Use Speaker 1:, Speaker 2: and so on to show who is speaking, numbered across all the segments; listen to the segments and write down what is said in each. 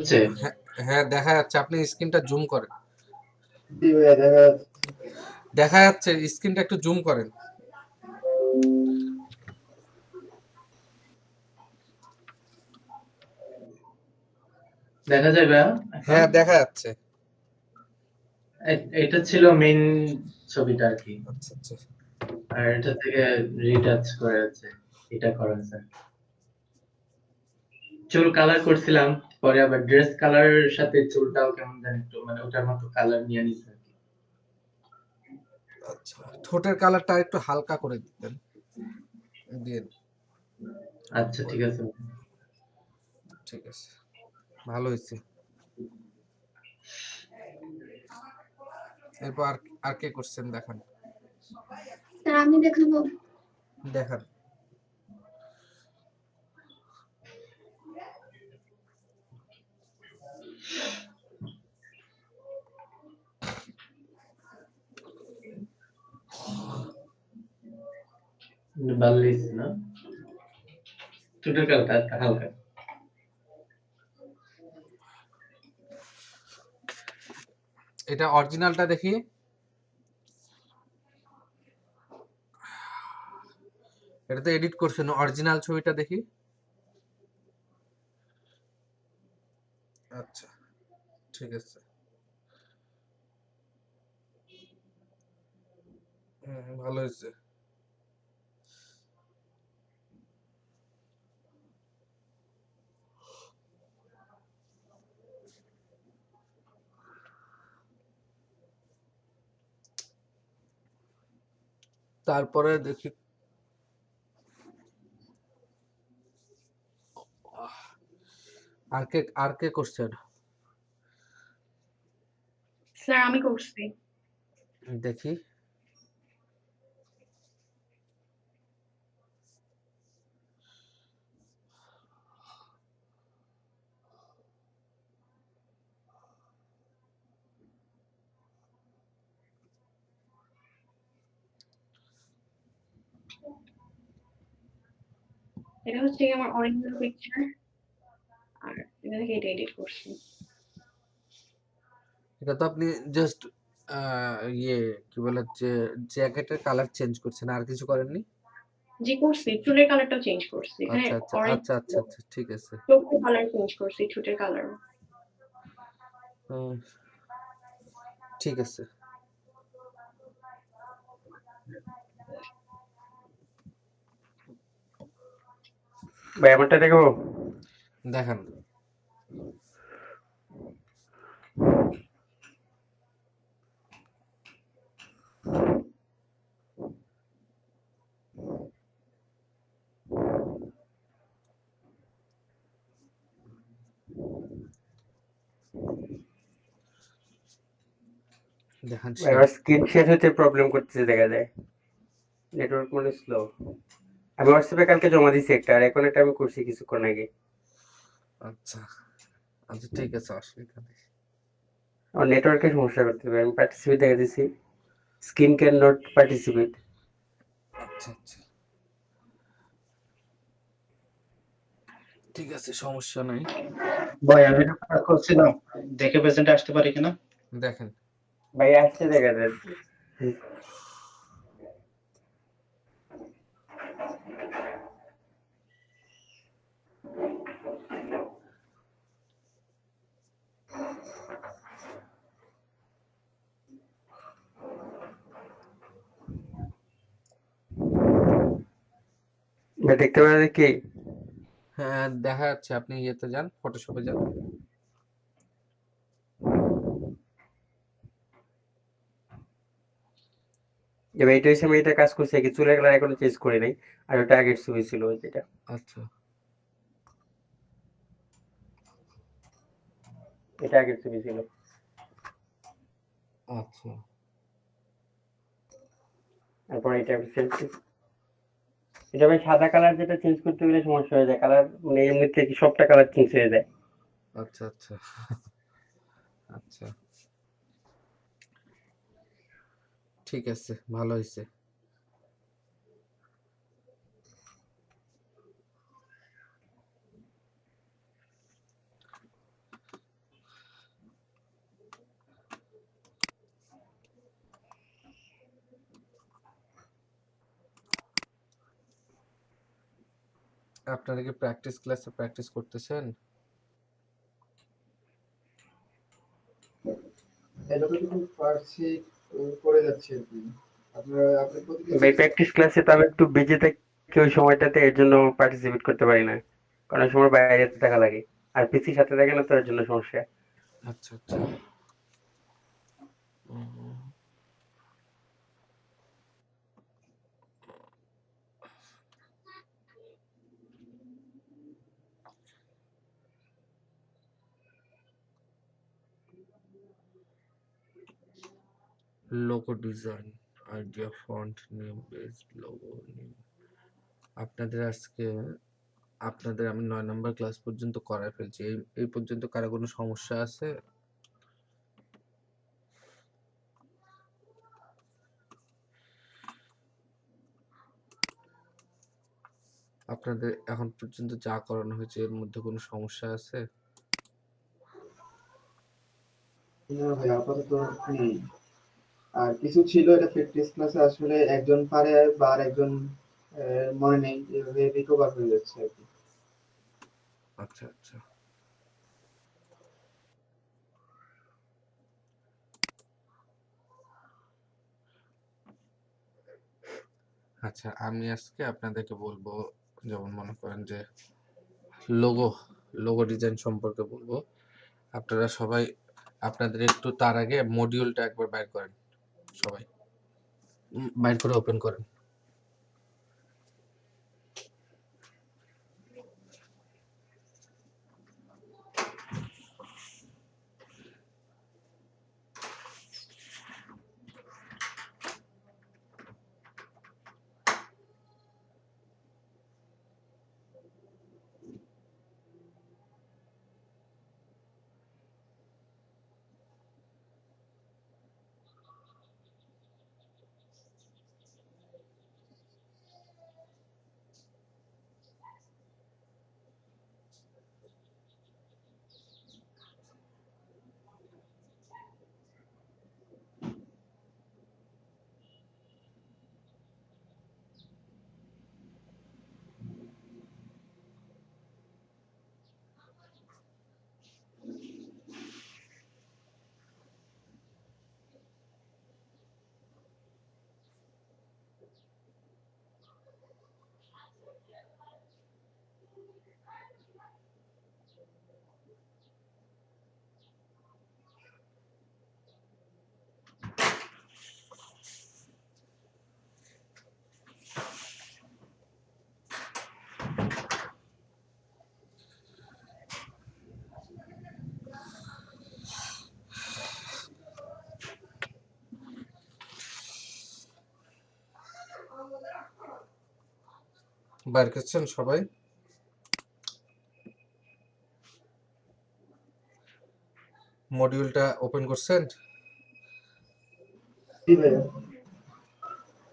Speaker 1: যাচ্ছে?
Speaker 2: হ্যাঁ, হ্যাঁ দেখা যাচ্ছে, আপনি স্ক্রিনটা জুম করেন।
Speaker 3: জি ভাইয়া দেখা যাচ্ছে।
Speaker 2: দেখা যাচ্ছে, স্ক্রিনটা একটু জুম করেন।
Speaker 1: দেখা যায় ভাইয়া এখন?
Speaker 2: হ্যাঁ দেখা যাচ্ছে।
Speaker 1: এটা ছিল মেইন ছবিটা আরকি।
Speaker 2: আচ্ছা আচ্ছা।
Speaker 1: আর এটা থেকে রিটাচ করে আছে। এটা করা আছে। চুল কালার করছিলাম, পরে আবার ড্রেস কালারের সাথে চুলটাও কেমন জানি একটু মানে ওটার মতো কালার নিয়ে নিছে আরকি।
Speaker 2: আচ্ছা, ঠোঁটের কালারটা একটু হালকা করে দিতেন, দিয়ে
Speaker 1: আচ্ছা ঠিক আছে।
Speaker 2: ঠিক আছে, ভালো হয়েছে। এরপর আর আর কে করছেন দেখান।
Speaker 4: স্যার আমি দেখাবো?
Speaker 2: দেখান।
Speaker 1: বাল্লিস না? চুলের কালারটা হালকা।
Speaker 2: এটা অরিজিনালটা দেখি। এটা তো এডিট করছেন, অরিজিনাল ছবিটা দেখি। আচ্ছা ঠিক আছে। ভালো হয়েছে। তারপরে দেখি আর কে করছেন।
Speaker 4: স্যার আমি করছি।
Speaker 2: দেখি।
Speaker 4: এটা হচ্ছে গিয়ে আমার অরিজিনাল পিকচার। আর এটা থেকে এটা এডিট করছি।
Speaker 2: এটা তো আপনি জাস্ট ইয়ে কি বলে যে জ্যাকেটের কালার চেঞ্জ করছেন, আর কিছু করেননি?
Speaker 4: জি করছি, চুলের কালারটাও চেঞ্জ করছি। এখানে
Speaker 2: আচ্ছা আচ্ছা
Speaker 4: অরেঞ্জ
Speaker 2: আচ্ছা আচ্ছা আচ্ছা ঠিক আছে।
Speaker 4: চোখের কালার চেঞ্জ করছি, ঠোঁটের কালার।
Speaker 2: হুম, ঠিক আছে।
Speaker 3: ভাই আমারটা দেখাবো?
Speaker 2: দেখান। দেখান
Speaker 3: ভাই
Speaker 2: শেয়ার।
Speaker 3: আমার স্ক্রিন শেয়ার হতে প্রবলেম করতেছে দেখা যায়, নেটওয়ার্ক মানে স্লো। আমি হোয়াটসঅ্যাপে কালকে জমা দিছি একটা, আর এখন এটা আমি করছি কিছুক্ষণ আগে।
Speaker 2: আচ্ছা আচ্ছা ঠিক আছে, অসুবিধা নেই।
Speaker 3: আমার নেটওয়ার্কের সমস্যা করতেছে, আমি পার্টিসিপেট দেখা দিছি, স্ক্রিন ক্যান নট পার্টিসিপেট।
Speaker 2: আচ্ছা আচ্ছা ঠিক আছে, সমস্যা নাই।
Speaker 5: ভাই আমি একটা কাজ করছিলাম, দেখে প্রেজেন্টে আসতে পারি কিনা?
Speaker 2: দেখেন।
Speaker 3: ভাই আসছে দেখা যাচ্ছে। ভাই দেখতে পারেন কি?
Speaker 2: হ্যাঁ দেখা যাচ্ছে, আপনি ইয়েতে যান, ফটোশপে যান।
Speaker 3: এবার এটা হচ্ছে আমি এটা কাজ করছি কি, চুলের কালার এখনো চেঞ্জ করি নাই, আর ওটা আগের ছবি ছিল যেটা।
Speaker 2: আচ্ছা
Speaker 3: এটা আগের ছবি ছিল।
Speaker 2: আচ্ছা
Speaker 3: তারপর এটা চেঞ্জ, এটা ভাই সাদা কালার যেটা চেঞ্জ করতে গেলে সমস্যা হয়ে যায়, কালার মানে এমনিতে কি সবটা কালার চেঞ্জ হয়ে যায়।
Speaker 2: আচ্ছা আচ্ছা আচ্ছা ঠিক আছে, ভালো হয়েছে। আপনারা কি প্র্যাকটিস ক্লাসে প্র্যাকটিস করতেছেন?
Speaker 6: যতটুকু পারছি করে যাচ্ছি আর কি। আপনি প্রতিদিন
Speaker 3: ভাই প্র্যাকটিস ক্লাসে তো আমি একটু বিজি থাকি ওই সময়টাতে, এর জন্য পার্টিসিপেট করতে পারি না, কারণ ওই সময় বাইরে থাকা লাগে আর পিসির সাথে থাকে না, তো এর জন্য সমস্যা।
Speaker 2: আচ্ছা আচ্ছা। Um, logo design, idea, font name, based logo name. আপনাদের আমি 9 নম্বর ক্লাস পর্যন্ত করায় ফেলছি। এই পর্যন্ত কারো কোনো সমস্যা আছে? আপনাদের এখন পর্যন্ত যা করানো হয়েছে এর মধ্যে কোনো সমস্যা আছে?
Speaker 6: না ভাই আপাতত নেই। আর কিছু ছিল এটা প্র্যাকটিস ক্লাসে আসলে একজন পারে বা আর একজন মনে নেই, এভাবে রিকভার হয়ে যাচ্ছে আর কি।
Speaker 2: আচ্ছা আচ্ছা। আচ্ছা, আমি আজকে আপনাদেরকে বলবো, যেমন মনে করেন যে লোগো লোগো ডিজাইন সম্পর্কে বলবো। আপনারা সবাই আপনাদের একটু তার আগে মডিউলটা একবার বাইর করেন, সবাই বাইর করে ওপেন করেন। বাইর করছেন সবাই? মডিউলটা ওপেন করছেন?
Speaker 6: জি ভাইয়া।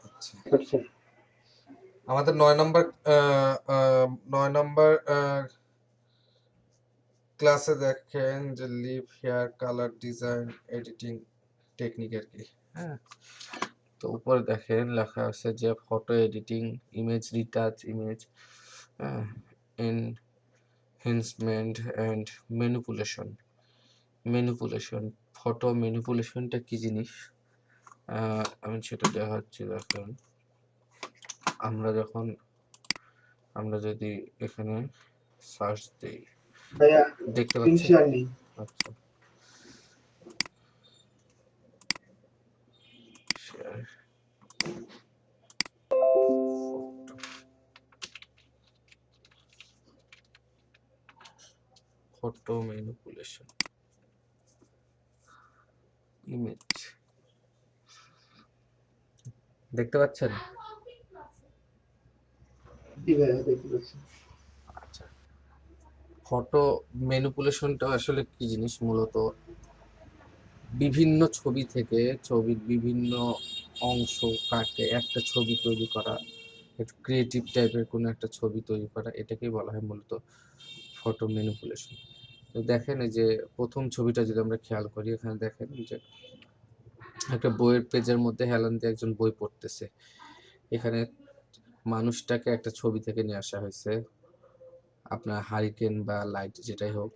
Speaker 2: আচ্ছা,
Speaker 3: করছে।
Speaker 2: আমাদের 9 নম্বর ক্লাসে দেখেন যে live hair colour design editing technique আর কি। হ্যাঁ, তো উপরে দেখেন লেখা আছে যে photo editing, image retouch, image enhancement and manipulation. Photo ম্যানিপুলেশনটা কি জিনিস আমি সেটা দেখাচ্ছি। দেখেন, আমরা যদি এখানে সার্চ দিই,
Speaker 6: ভাইয়া
Speaker 2: দেখতে
Speaker 6: স্ক্রিন
Speaker 2: পাচ্ছেন?
Speaker 6: শেয়ার নেই।
Speaker 2: আচ্ছা, শেয়ার ফটো ম্যানিপুলেশন ইমেজ, দেখতে পাচ্ছেন?
Speaker 6: জি ভাইয়া দেখতে পাচ্ছি।
Speaker 2: আচ্ছা, ফটো ম্যানিপুলেশনটা আসলে কি জিনিস? মূলত বিভিন্ন ছবি থেকে ছবির বিভিন্ন অংশ কাটে একটা ছবি তৈরি করা, একটু ক্রিয়েটিভ টাইপের কোনো একটা ছবি তৈরি করা, এটাকেই বলা হয় মূলত ফটো ম্যানিপুলেশন। তো দেখেন, এই যে প্রথম ছবিটা যদি আমরা খেয়াল করি, এখানে দেখেন যে একটা বইয়ের পেজের মধ্যে হেলান দিয়ে একজন বই পড়তেছে। এখানে মানুষটাকে একটা ছবি থেকে নিয়ে আসা হয়েছে, আপনার হারিকেন বা লাইট যেটাই হোক,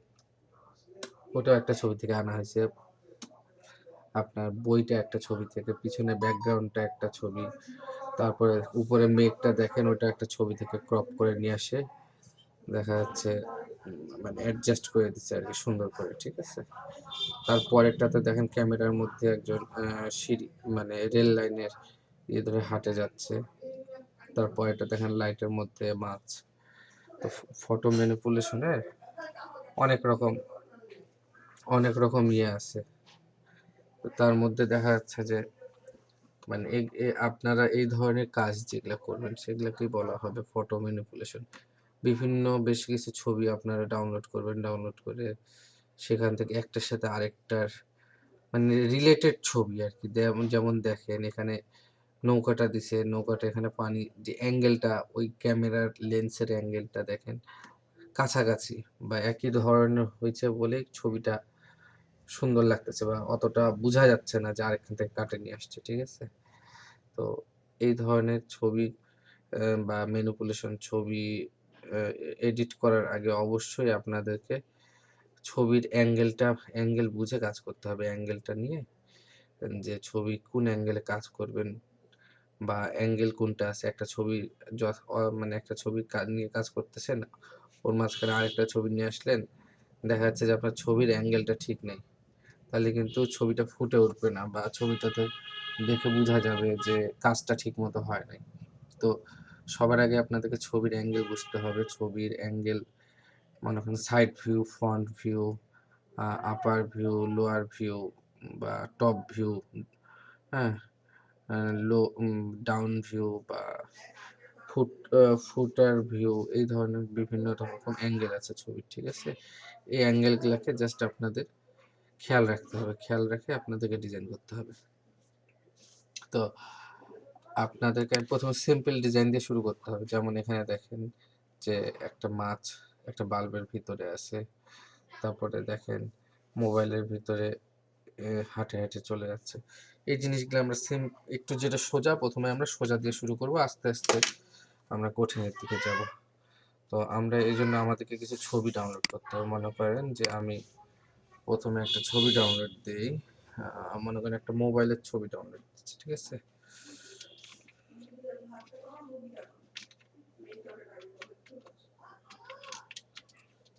Speaker 2: ওটাও একটা ছবি থেকে আনা হয়েছে। আপনার বইটা একটা ছবি থেকে, পিছনে ব্যাকগ্রাউন্ডটা একটা ছবি, তারপরে উপরে মেঘটা দেখেন, ওটা একটা ছবি থেকে ক্রপ করে নিয়ে আসে দেখা যাচ্ছে, মানে অ্যাডজাস্ট করে দিচ্ছে আর কি সুন্দর করে, ঠিক আছে। তারপরেরটাতে দেখেন ক্যামেরার মধ্যে একজন সিঁড়ি মানে রেল লাইনের ইয়ে ধরে হাঁটে যাচ্ছে। তারপরেরটা দেখেন লাইটের মধ্যে মাছ। তো ফটো ম্যানিপুলেশনের অনেক রকম ইয়ে আছে। তো তার মধ্যে দেখা যাচ্ছে যে মানে আপনারা এই ধরনের কাজ যেগুলো করবেন সেগুলোকেই বলা হবে ফটো ম্যানিপুলেশন। বেশ কিছু ছবি আপনারা ডাউনলোড করবেন, ডাউনলোড করে সেখান থেকে একটার সাথে আরেকটার মানে রিলেটেড ছবি আর কি। যেমন দেখেন এখানে নৌকাটা দিছে, নৌকাটা এখানে পানি যে অ্যাঙ্গেলটা, ওই ক্যামেরার লেন্সের অ্যাঙ্গেলটা দেখেন কাছাকাছি বা একই ধরনের হয়েছে বলে ছবিটা সুন্দর লাগতেছে বা অতটা বোঝা যাচ্ছে না যে আরেকখান থেকে কাটে নিয়ে আসছে, ঠিক আছে। তো এই ধরনের ছবি বা ম্যানিপুলেশন ছবি এডিট করার আগে অবশ্যই আপনাদেরকে ছবির অ্যাঙ্গেল বুঝে কাজ করতে হবে। অ্যাঙ্গেলটা নিয়ে যে ছবি কোন অ্যাঙ্গেলে কাজ করবেন বা অ্যাঙ্গেল কোনটা আছে, একটা ছবি মানে একটা ছবি নিয়ে কাজ করতেছেন, ওর মাঝখানে আরেকটা ছবি নিয়ে আসলেন, দেখা যাচ্ছে যে আপনার ছবির অ্যাঙ্গেলটা ঠিক নেই, তাহলে কিন্তু ছবিটা ফুটে উঠবে না বা ছবিটাতে দেখে বোঝা যাবে যে কাজটা ঠিক মতো হয় নাই। তো সবার আগে আপনাদেরকে ছবির অ্যাঙ্গেল বুঝতে হবে। ছবির অ্যাঙ্গেল মনে করেন সাইড ভিউ, ফ্রন্ট ভিউ, আপার ভিউ, লোয়ার ভিউ বা টপ ভিউ, হ্যাঁ, লো ডাউন ভিউ বা ফুটার ভিউ, এই ধরনের বিভিন্ন রকম অ্যাঙ্গেল আছে ছবির, ঠিক আছে। এই অ্যাঙ্গেলগুলোকে জাস্ট আপনাদের খেয়াল রাখতে হবে, খেয়াল রেখে আপনাদেরকে ডিজাইন করতে হবে। তো আপনাদেরকে প্রথমে সিম্পল ডিজাইন দিয়ে শুরু করতে হবে। যেমন এখানে দেখেন যে একটা মাছ একটা বাল্বের ভিতরে আছে, তারপরে দেখেন মোবাইলের ভিতরে হাঁটে হাঁটে চলে যাচ্ছে। এই জিনিসগুলো আমরা একটু যেটা সোজা, প্রথমে আমরা সোজা দিয়ে শুরু করব, আস্তে আস্তে আমরা কঠিনের দিকে যাব। তো আমরা এই জন্য আমাদেরকে কিছু ছবি ডাউনলোড করতে হবে। মনে করেন যে আমি প্রথমে একটা ছবি ডাউনলোড দিই, মনে করেন একটা মোবাইলের ছবি ডাউনলোড দিচ্ছি, ঠিক আছে।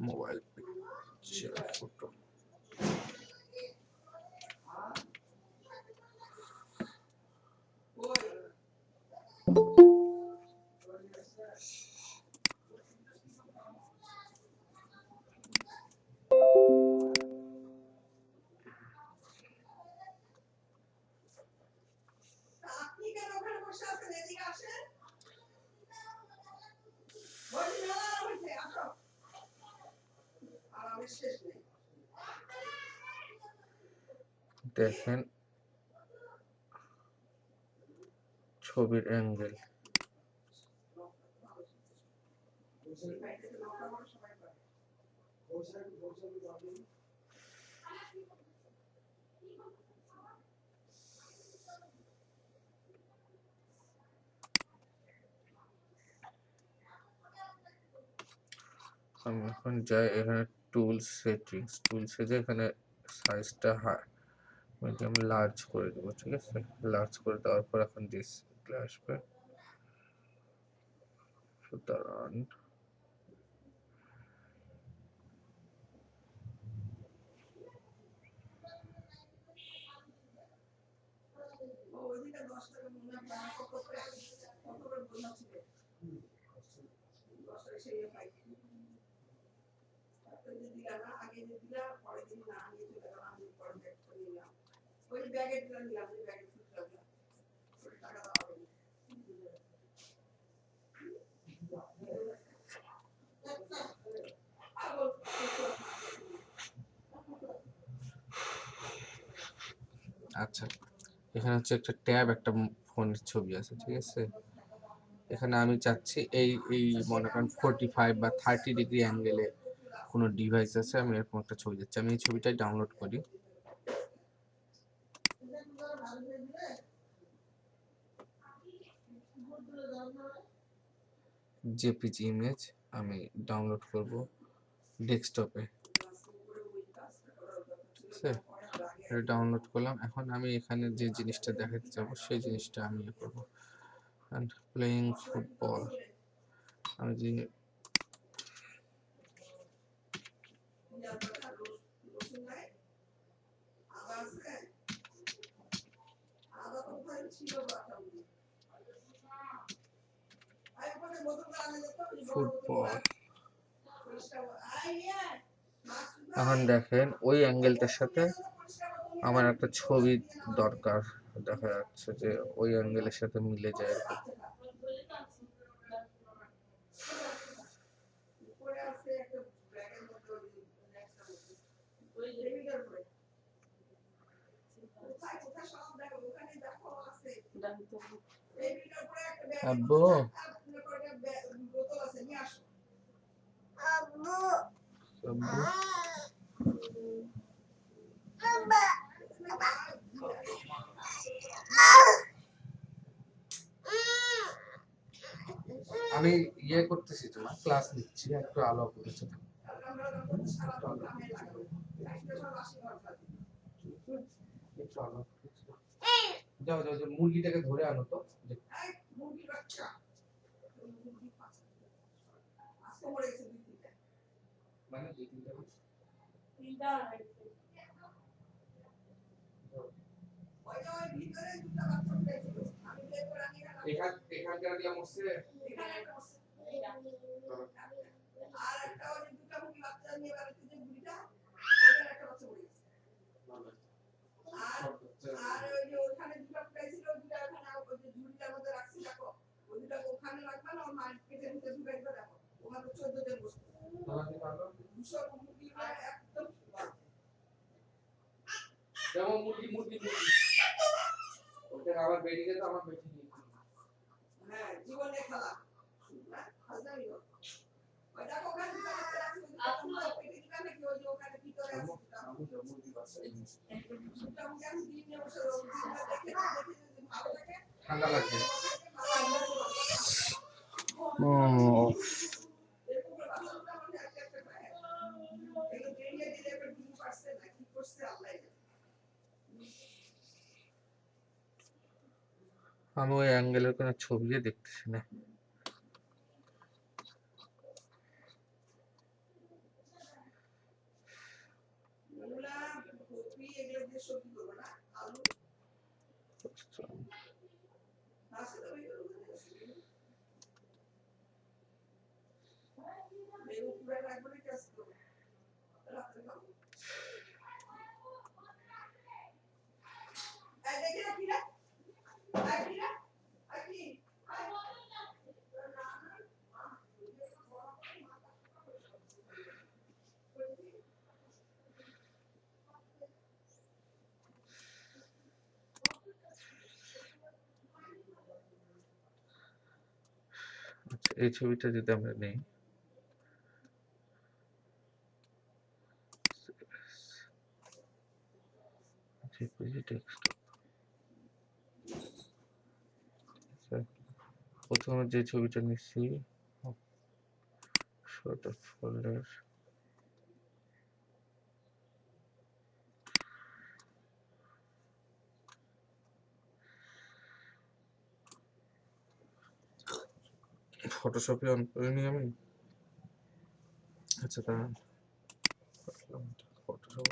Speaker 2: মোবাইল পিকচার ফটো, দেখেন ছবির অ্যাঙ্গেল। আমি এখন যাই এখানে টুলসে যে এখানে সাইজটা মিডিয়াম লার্জ করে দেবো, ঠিক আছে। লার্জ করে দেওয়ার পর এখন ডিসপ্লে আসবে। সুতরাং আচ্ছা, এখানে হচ্ছে একটা ট্যাব, একটা ফোনের ছবি আছে, ঠিক আছে। এখানে আমি চাচ্ছি এই এই মনে করেন 45 বা 30 ডিগ্রি অ্যাঙ্গেলে কোনো ডিভাইস আছে, আমি এরকম একটা ছবি দিচ্ছি। আমি এই ছবিটাই ডাউনলোড করি। জেপিজি ইমেজ, আমি ডাউনলোড করব ডেস্কটপে। ঠিক আছে, ডাউনলোড করলাম। এখন আমি এখানে যে জিনিসটা দেখাতে যাবো সেই জিনিসটা আমি ইয়ে করবো। অ্যান্ড প্লেইং ফুটবল, আমি যে ফুটবল, এখন দেখেন ওই অ্যাঙ্গেলটার সাথে আমার একটা ছবি দরকার, দেখা যাচ্ছে যে ওই অ্যাঙ্গেলের সাথে মিলে যায় এরকম। আব্বু, আব্বু, আমি ইয়ে করতেছি, তোমার ক্লাস নিচ্ছি, একটু আলো করেছে। যাও যাও, মুরগিটাকে ধরে আনো তো। মানে এখানকার গুলা মরছে। যেমন মুরগি মুরগি মুরগি ওটা আমার বেরিয়ে তো আমার বেশি নেই। হ্যাঁ, জীবনে খেলা হাজারি ওটা ওখানে আপনার পেটে দিবা নাকি ওই যে ওখানে ভিতরে আছে মুরগি বাচ্চা এটা আমি দিনে বসে দেখে ভালো লাগে, ঠান্ডা লাগে। আমি ওই অ্যাঙ্গেলের কোনো ছবি দেখতেছি না। আচ্ছা, এই ছবিটা যদি আমরা নেই, প্রথমে যে ছবিটা নিচ্ছি ফোল্ডার, ফটোশপে অন করে নি আমি। আচ্ছা, দাঁড়ান, ফটোশপ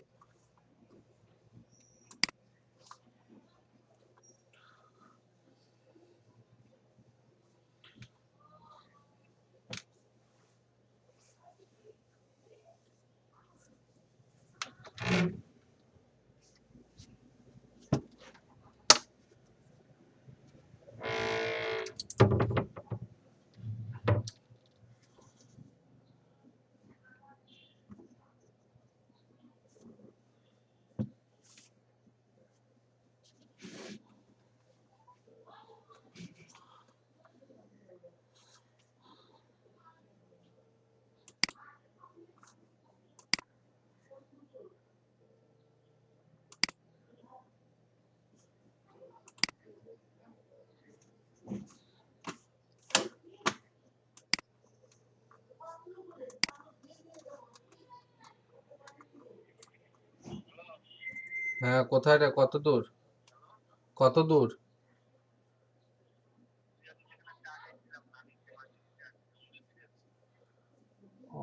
Speaker 2: হ্যাঁ, কোথায় রে? কত দূর? কত দূর?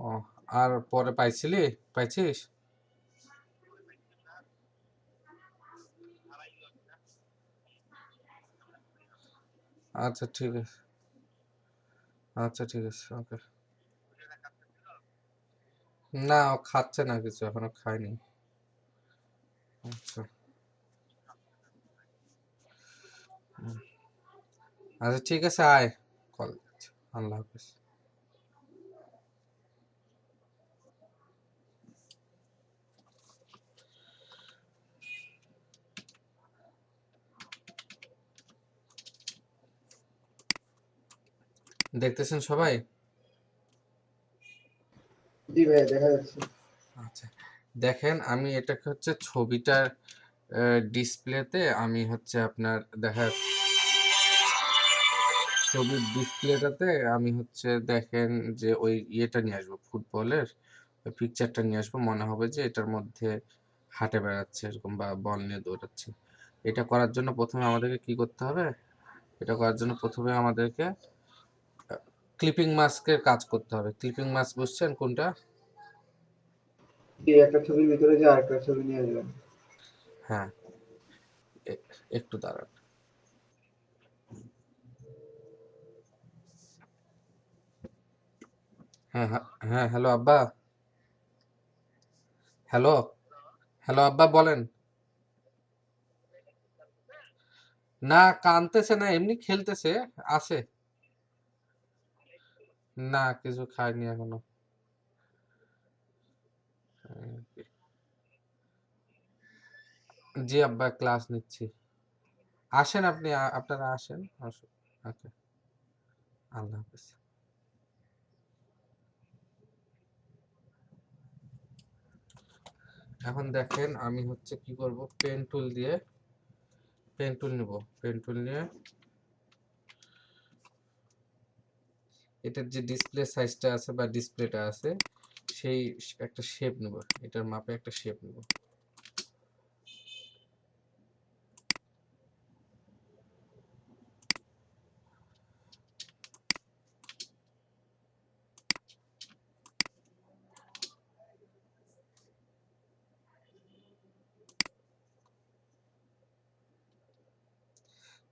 Speaker 2: ও, আর পরে পাইছিস? আচ্ছা ঠিক আছে, আচ্ছা ঠিক আছে, ওকে। না, ও খাচ্ছে না কিছু, এখনো খায়নি। আচ্ছা, হুম। আচ্ছা ঠিক আছে, আয়, কল দিচ্ছি। আল্লাহ হাফিজ। দেখতেছেন সবাই?
Speaker 6: জি ভাইয়া দেখা যাচ্ছে।
Speaker 2: আচ্ছা, দেখেন আমি এটাকে হচ্ছে ছবিটার ডিসপ্লেতে আমি হচ্ছে আপনার দেখা ছবির ডিসপ্লেটাতে আমি হচ্ছে দেখেন যে ওই ইয়েটা নিয়ে আসবো, ফুটবলের ওই পিকচারটা নিয়ে আসবো, মনে হবে যে এটার মধ্যে হাঁটে বেড়াচ্ছে এরকম বা বল নিয়ে দৌড়াচ্ছে। এটা করার জন্য প্রথমে আমাদেরকে কি করতে হবে? এটা করার জন্য প্রথমে আমাদেরকে ক্লিপিং মাস্কের কাজ করতে হবে। ক্লিপিং মাস্ক বুঝছেন কোনটা?
Speaker 6: জি, একটা ছবির ভিতরে যে আরেকটা ছবি নিয়ে আসবেন।
Speaker 2: হ্যাঁ, এ- একটু দাঁড়ান। হ্যাঁ হ্যাঁ হ্যাঁ, হ্যালো আব্বা। হ্যালো, হ্যালো আব্বা, বলেন। না, কানতেছে না, এমনি খেলতেছে, আছে। না, কিছু খায়নি এখনো। জি আব্বা, ক্লাস নিচ্ছি। আসেন আপনি, আপনারা আসেন, আসুন। ওকে, আল্লাহ হাফেজ। এখন দেখেন আমি হচ্ছে কি করব, পেন টুল নিব, পেন টুল নিয়ে এটার যে ডিসপ্লে সাইজটা আছে বা ডিসপ্লেটা আছে সেই একটা শেপ নেব, এটার মাপে একটা শেপ নেব।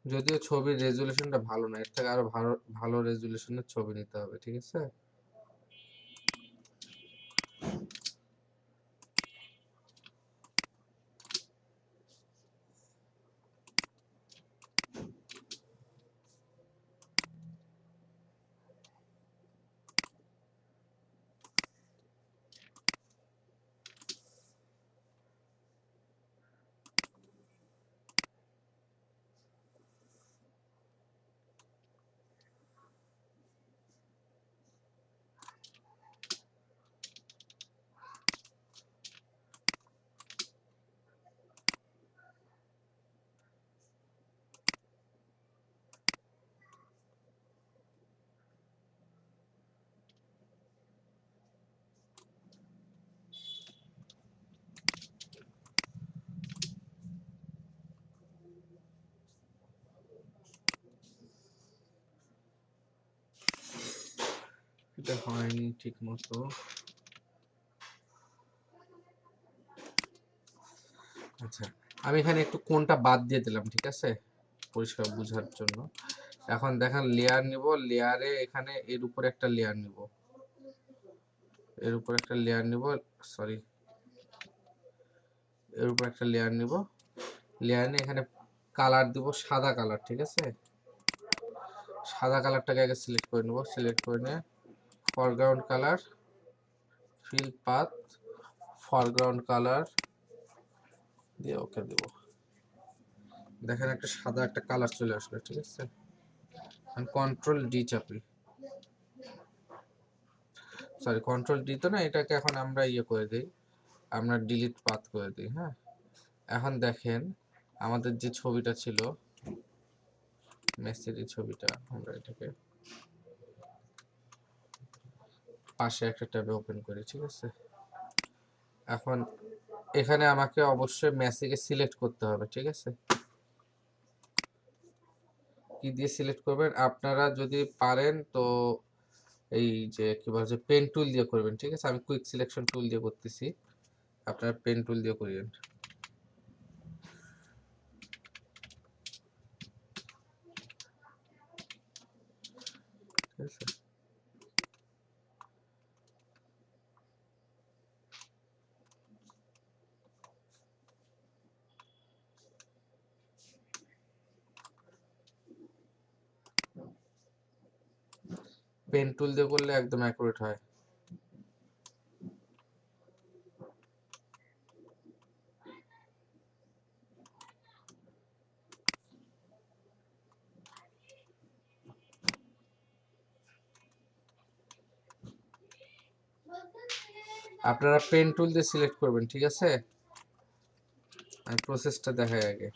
Speaker 2: যদিও ছবির রেজুলেশনটা ভালো না, এর থেকে আরো ভালো ভালো রেজুলেশনের ছবি নিতে হবে, ঠিক আছে? এটা হয়নি ঠিক মতো। আচ্ছা, আমি এখানে একটু কোনটা বাদ দিয়ে দিলাম, ঠিক আছে, পরিষ্কার বোঝার জন্য। এখন দেখেন লেয়ার নিব, লেয়ারে এখানে এর উপর একটা লেয়ার নিব, এর উপর একটা লেয়ার নিব, সরি, এর উপর একটা লেয়ার নিব। লেয়ার নিয়ে এখানে কালার দিব সাদা কালার, ঠিক আছে? সাদা কালারটাকে আগে সিলেক্ট করে নেব, সিলেক্ট করে নিয়ে foreground colour, fill path, foreground colour দিয়ে ওকে দেব। দেখেন একটা সাদা একটা কালার চলে আসলো, ঠিক আছে? কন্ট্রোল ডি চাপি, সরি কন্ট্রোল ডি তো না, এটাকে এখন আমরা ইয়ে করে দিই, আমরা ডিলিট পাথ করে দিই। হ্যাঁ, এখন দেখেন আমাদের যে ছবিটা ছিল, মেসির এই ছবিটা, আমরা এটাকে পাশে একটা ট্যাবে ওপেন করি, ঠিক আছে? এখন এখানে আমাকে অবশ্যই ম্যাসিকে সিলেক্ট করতে হবে, ঠিক আছে? কি দিয়ে সিলেক্ট করবেন? আপনারা যদি পারেন তো এই যে কি বলে যে পেন টুল দিয়ে করবেন, ঠিক আছে? আমি কুইক সিলেকশন টুল দিয়ে করতেছি, আপনারা পেন টুল দিয়ে করিয়েন, ঠিক আছে? পেন টুল দিয়ে করলে একদম অ্যাকুরেট হয়। আপনারা পেন টুল দিয়ে সিলেক্ট করবেন, ঠিক আছে? আমি প্রসেসটা দেখাই আগে।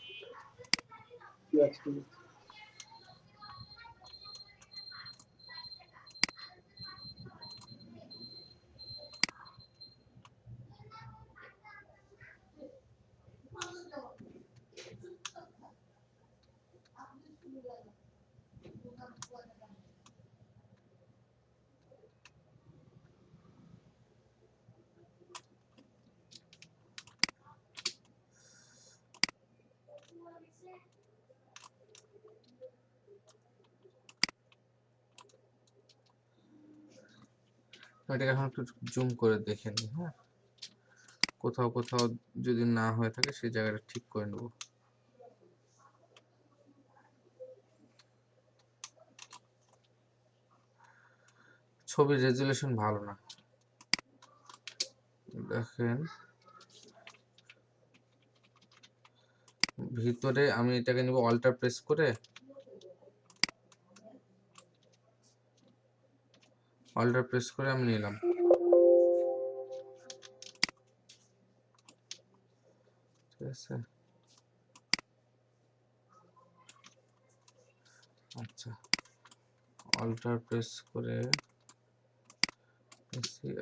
Speaker 2: এটাকে এখন একটু জুম করে দেখে নিই, হ্যাঁ? কোথাও কোথাও যদি না হয়ে থাকে সেই জায়গাটা ঠিক করে নেব। ছবির রেজুলেশন ভালো না, দেখেন। ভিতরে আমি এটাকে নিব, অল্টার প্রেস করে আমি নিলাম, ঠিক আছে? আচ্ছা, অল্টার প্রেস করে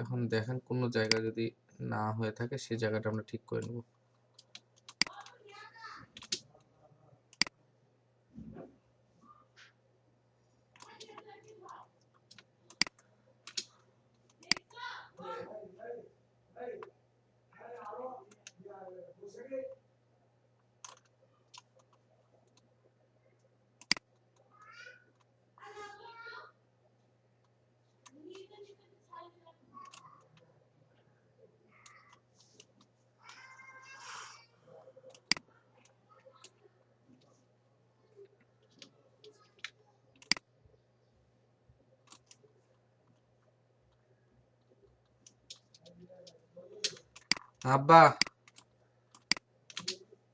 Speaker 2: এখন দেখেন কোনো জায়গা যদি না হয়ে থাকে সেই জায়গাটা আমরা ঠিক করে নেব। আব্বা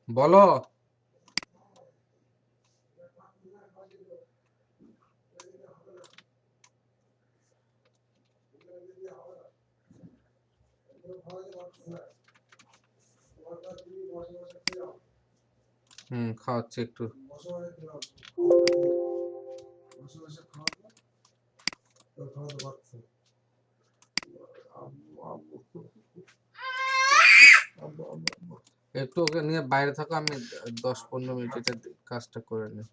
Speaker 2: বলো। খাওয়াচ্ছি একটু। একটু ওকে নিয়ে বাইরে থাকো, আমি 10-15 মিনিট এটা কাজটা করে নিই।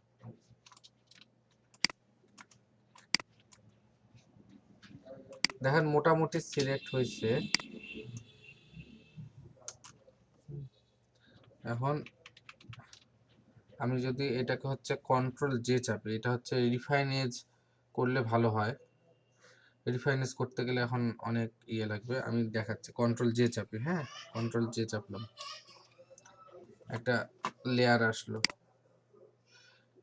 Speaker 2: দেখেন মোটামুটি সিলেক্ট হয়েছে। এখন আমি যদি এটাকে হচ্ছে কন্ট্রোল জে চাপি, এটা হচ্ছে রিফাইন এজ করলে ভালো হয়। রিফাইন এজ করতে গেলে এখন অনেক ইয়ে লাগবে, আমি দেখাচ্ছি। কন্ট্রোল জে চাপি, হ্যাঁ, কন্ট্রোল জে চাপলাম, একটা লেয়ার আসলো,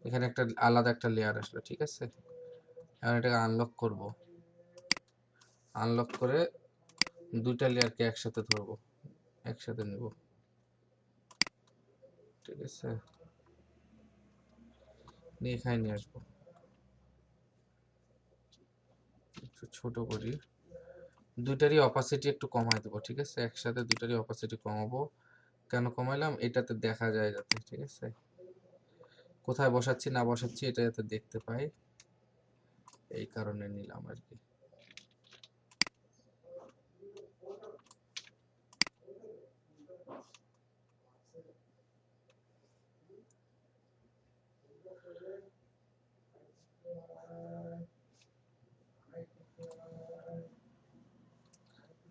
Speaker 2: এখানে একটা আলাদা একটা লেয়ার আসলো, ঠিক আছে? এখন এটাকে আনলক করব, আনলক করে দুইটা লেয়ারকে একসাথে ধরবো, একসাথে নেব, ঠিক আছে? নিয়ে এখানে নিয়ে আসবো, একটু ছোট করি, দুইটারই অপাসিটি একটু কমাই দেবো, ঠিক আছে? একসাথে দুইটারই অপাসিটি কমাবো। কেন কমাইলাম? এটাতে দেখা যায় যাতে, ঠিক আছে? কোথায় বসাচ্ছি না বসাচ্ছি এটা যাতে দেখতে পাই, এই কারণে নিলাম আর কি।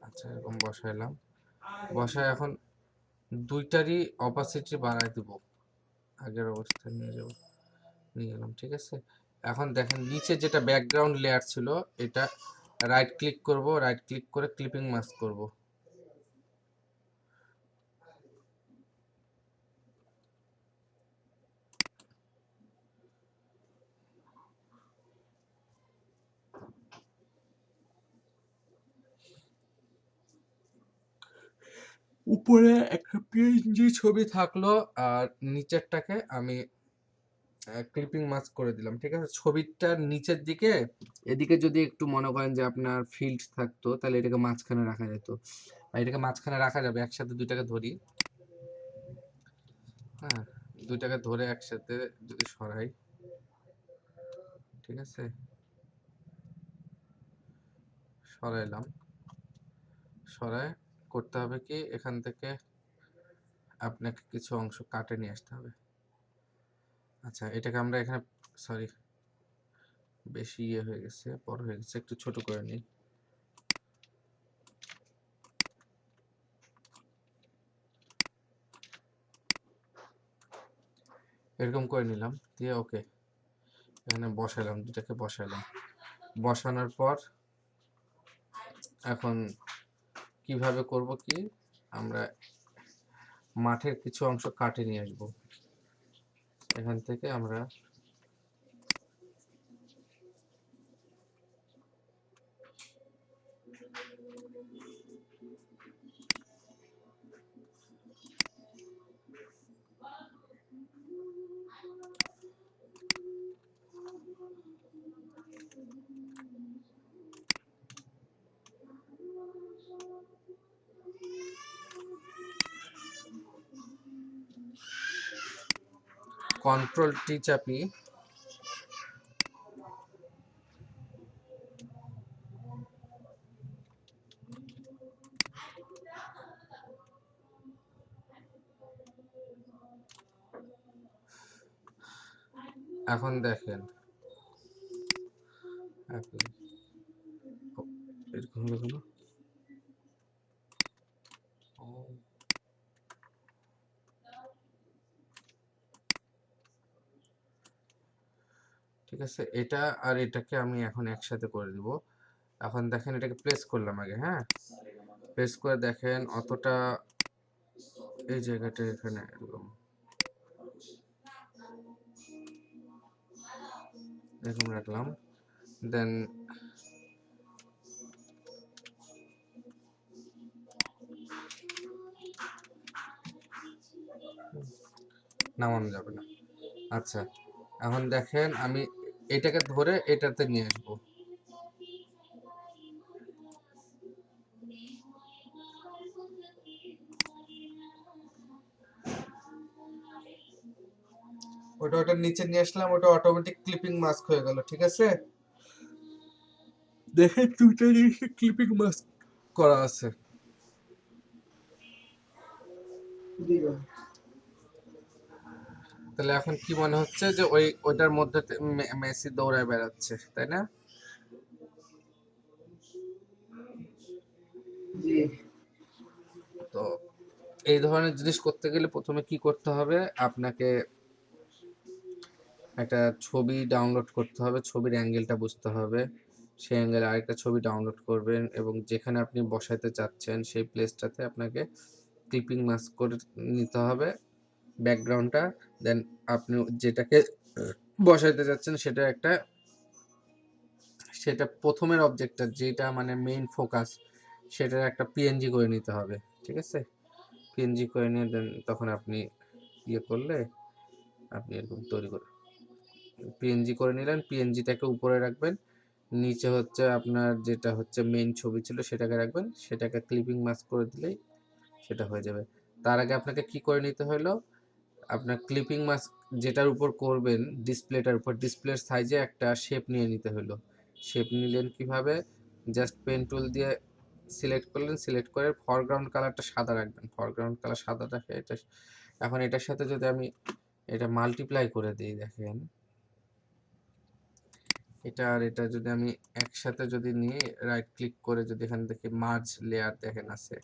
Speaker 2: আচ্ছা, এরকম বসাইলাম। বসায় এখন দুইটারই অপাসিটি বাড়ায় দিব, আগের অবস্থায় নিয়ে যাব, নিয়ে গেলাম। ঠিক আছে, এখন দেখেন নিচে যেটা ব্যাকগ্রাউন্ড লেয়ার ছিল, এটা রাইট ক্লিক করব, রাইট ক্লিক করে ক্লিপিং মাস্ক করব। উপরে একটা পিএনজি ছবি থাকলো, আর নিচেরটাকে আমি ক্লিপিং মাস্ক করে দিলাম। ঠিক আছে, ছবিটার নিচের দিকে এদিকে যদি একটু মনে করেন যে আপনার ফিল্ড থাকতো, তাহলে এটাকে মাঝখানে রাখা যেত, আর এটাকে মাঝখানে রাখা যাবে। একসাথে দুইটাকে ধরি, হ্যাঁ, দুইটাকে ধরে একসাথে যদি সরাই, ঠিক আছে, সরাইলাম। সরাই করতে হবে কি, এখান থেকে আপনাকে কিছু অংশ কাটে নিয়ে আসতে হবে। আচ্ছা, এটাকে আমরা এখানে, সরি বেশি ইয়ে হয়ে গেছে, বড় হয়ে গেছে, একটু ছোট করে নিই। এরকম করে নিলাম, দিয়ে ওকে এখানে বসালাম, দুটাকে বসালাম। বসানোর পর এখন কিভাবে করব কি, আমরা মাঠের কিছু অংশ কাটে নিয়ে আসব। এখান থেকে আমরা কন্ট্রোল টি চাপি, এখন দেখেন এরকম হলো কেন? ঠিক আছে, এটা আর এটাকে আমি এখন একসাথে করে দিব। এখন দেখেন এটাকে প্লেস করলাম আগে, হ্যাঁ, প্রেস করে দেখেন অতটা, এই জায়গাটা এখানে এরকম এরকম রাখলাম। দেন নামানো যাবে না। আচ্ছা, এখন দেখেন আমি এটাকে ধরে এটাতে নিয়ে আসবো। ওটার নিচে নিয়ে আসলাম, ওটা অটোমেটিক ক্লিপিং মাস্ক হয়ে গেল। ঠিক আছে, দেখেন দুটো জিনিসে ক্লিপিং মাস্ক করা আছে।
Speaker 6: জি ভাই।
Speaker 2: তাহলে এখন কি মনে হচ্ছে যে ওইটার মধ্যে মেসি দৌড়ায় বেড়াচ্ছে, তাই না?
Speaker 6: জি।
Speaker 2: তো এই ধরনের জিনিস করতে গেলে প্রথমে কি করতে হবে, আপনাকে একটা ছবি ডাউনলোড করতে হবে, ছবির অ্যাঙ্গেলটা বুঝতে হবে, সেই অ্যাঙ্গেলে আরেকটা ছবি ডাউনলোড করবেন, এবং যেখানে আপনি বসাইতে চাচ্ছেন সেই প্লেসটাতে আপনাকে ক্লিপিং মাস্ক করে নিতে হবে ব্যাকগ্রাউন্ডটা। দেন আপনি যেটাকে বসাইতে চাচ্ছেন সেটা প্রথমের অবজেক্টটা যেটা মানে মেইন ফোকাস, সেটার একটা পিএনজি করে নিতে হবে। ঠিক আছে, পিএনজি করে নিয়ে দেন তখন আপনি ইয়ে করলে আপনি এরকম তৈরি করে পিএনজি করে নিলেন। পিএনজিটাকে উপরে রাখবেন, নিচে হচ্ছে আপনার যেটা হচ্ছে মেইন ছবি ছিল সেটাকে রাখবেন, সেটাকে ক্লিপিং মাস্ক করে দিলেই সেটা হয়ে যাবে। তার আগে আপনাকে কি করে নিতে হলো, আপনার ক্লিপিং মাস্ক যেটার উপর করবেন, ডিসপ্লেটার উপর, ডিসপ্লের সাইজে একটা শেপ নিয়ে নিতে হলো। শেপ নিলেন কিভাবে, জাস্ট পেন টুল দিয়ে সিলেক্ট করলেন, সিলেক্ট করে ফরগ্রাউন্ড কালারটা সাদা রাখবেন, ফরগ্রাউন্ড কালার সাদা রাখে এটা। এখন এটার সাথে যদি আমি এটা মাল্টিপ্লাই করে দিই, দেখেন এটা আর এটা যদি আমি একসাথে যদি নিয়ে রাইট ক্লিক করে যদি এখানে দেখি মার্জ লেয়ার দেখেন আছে,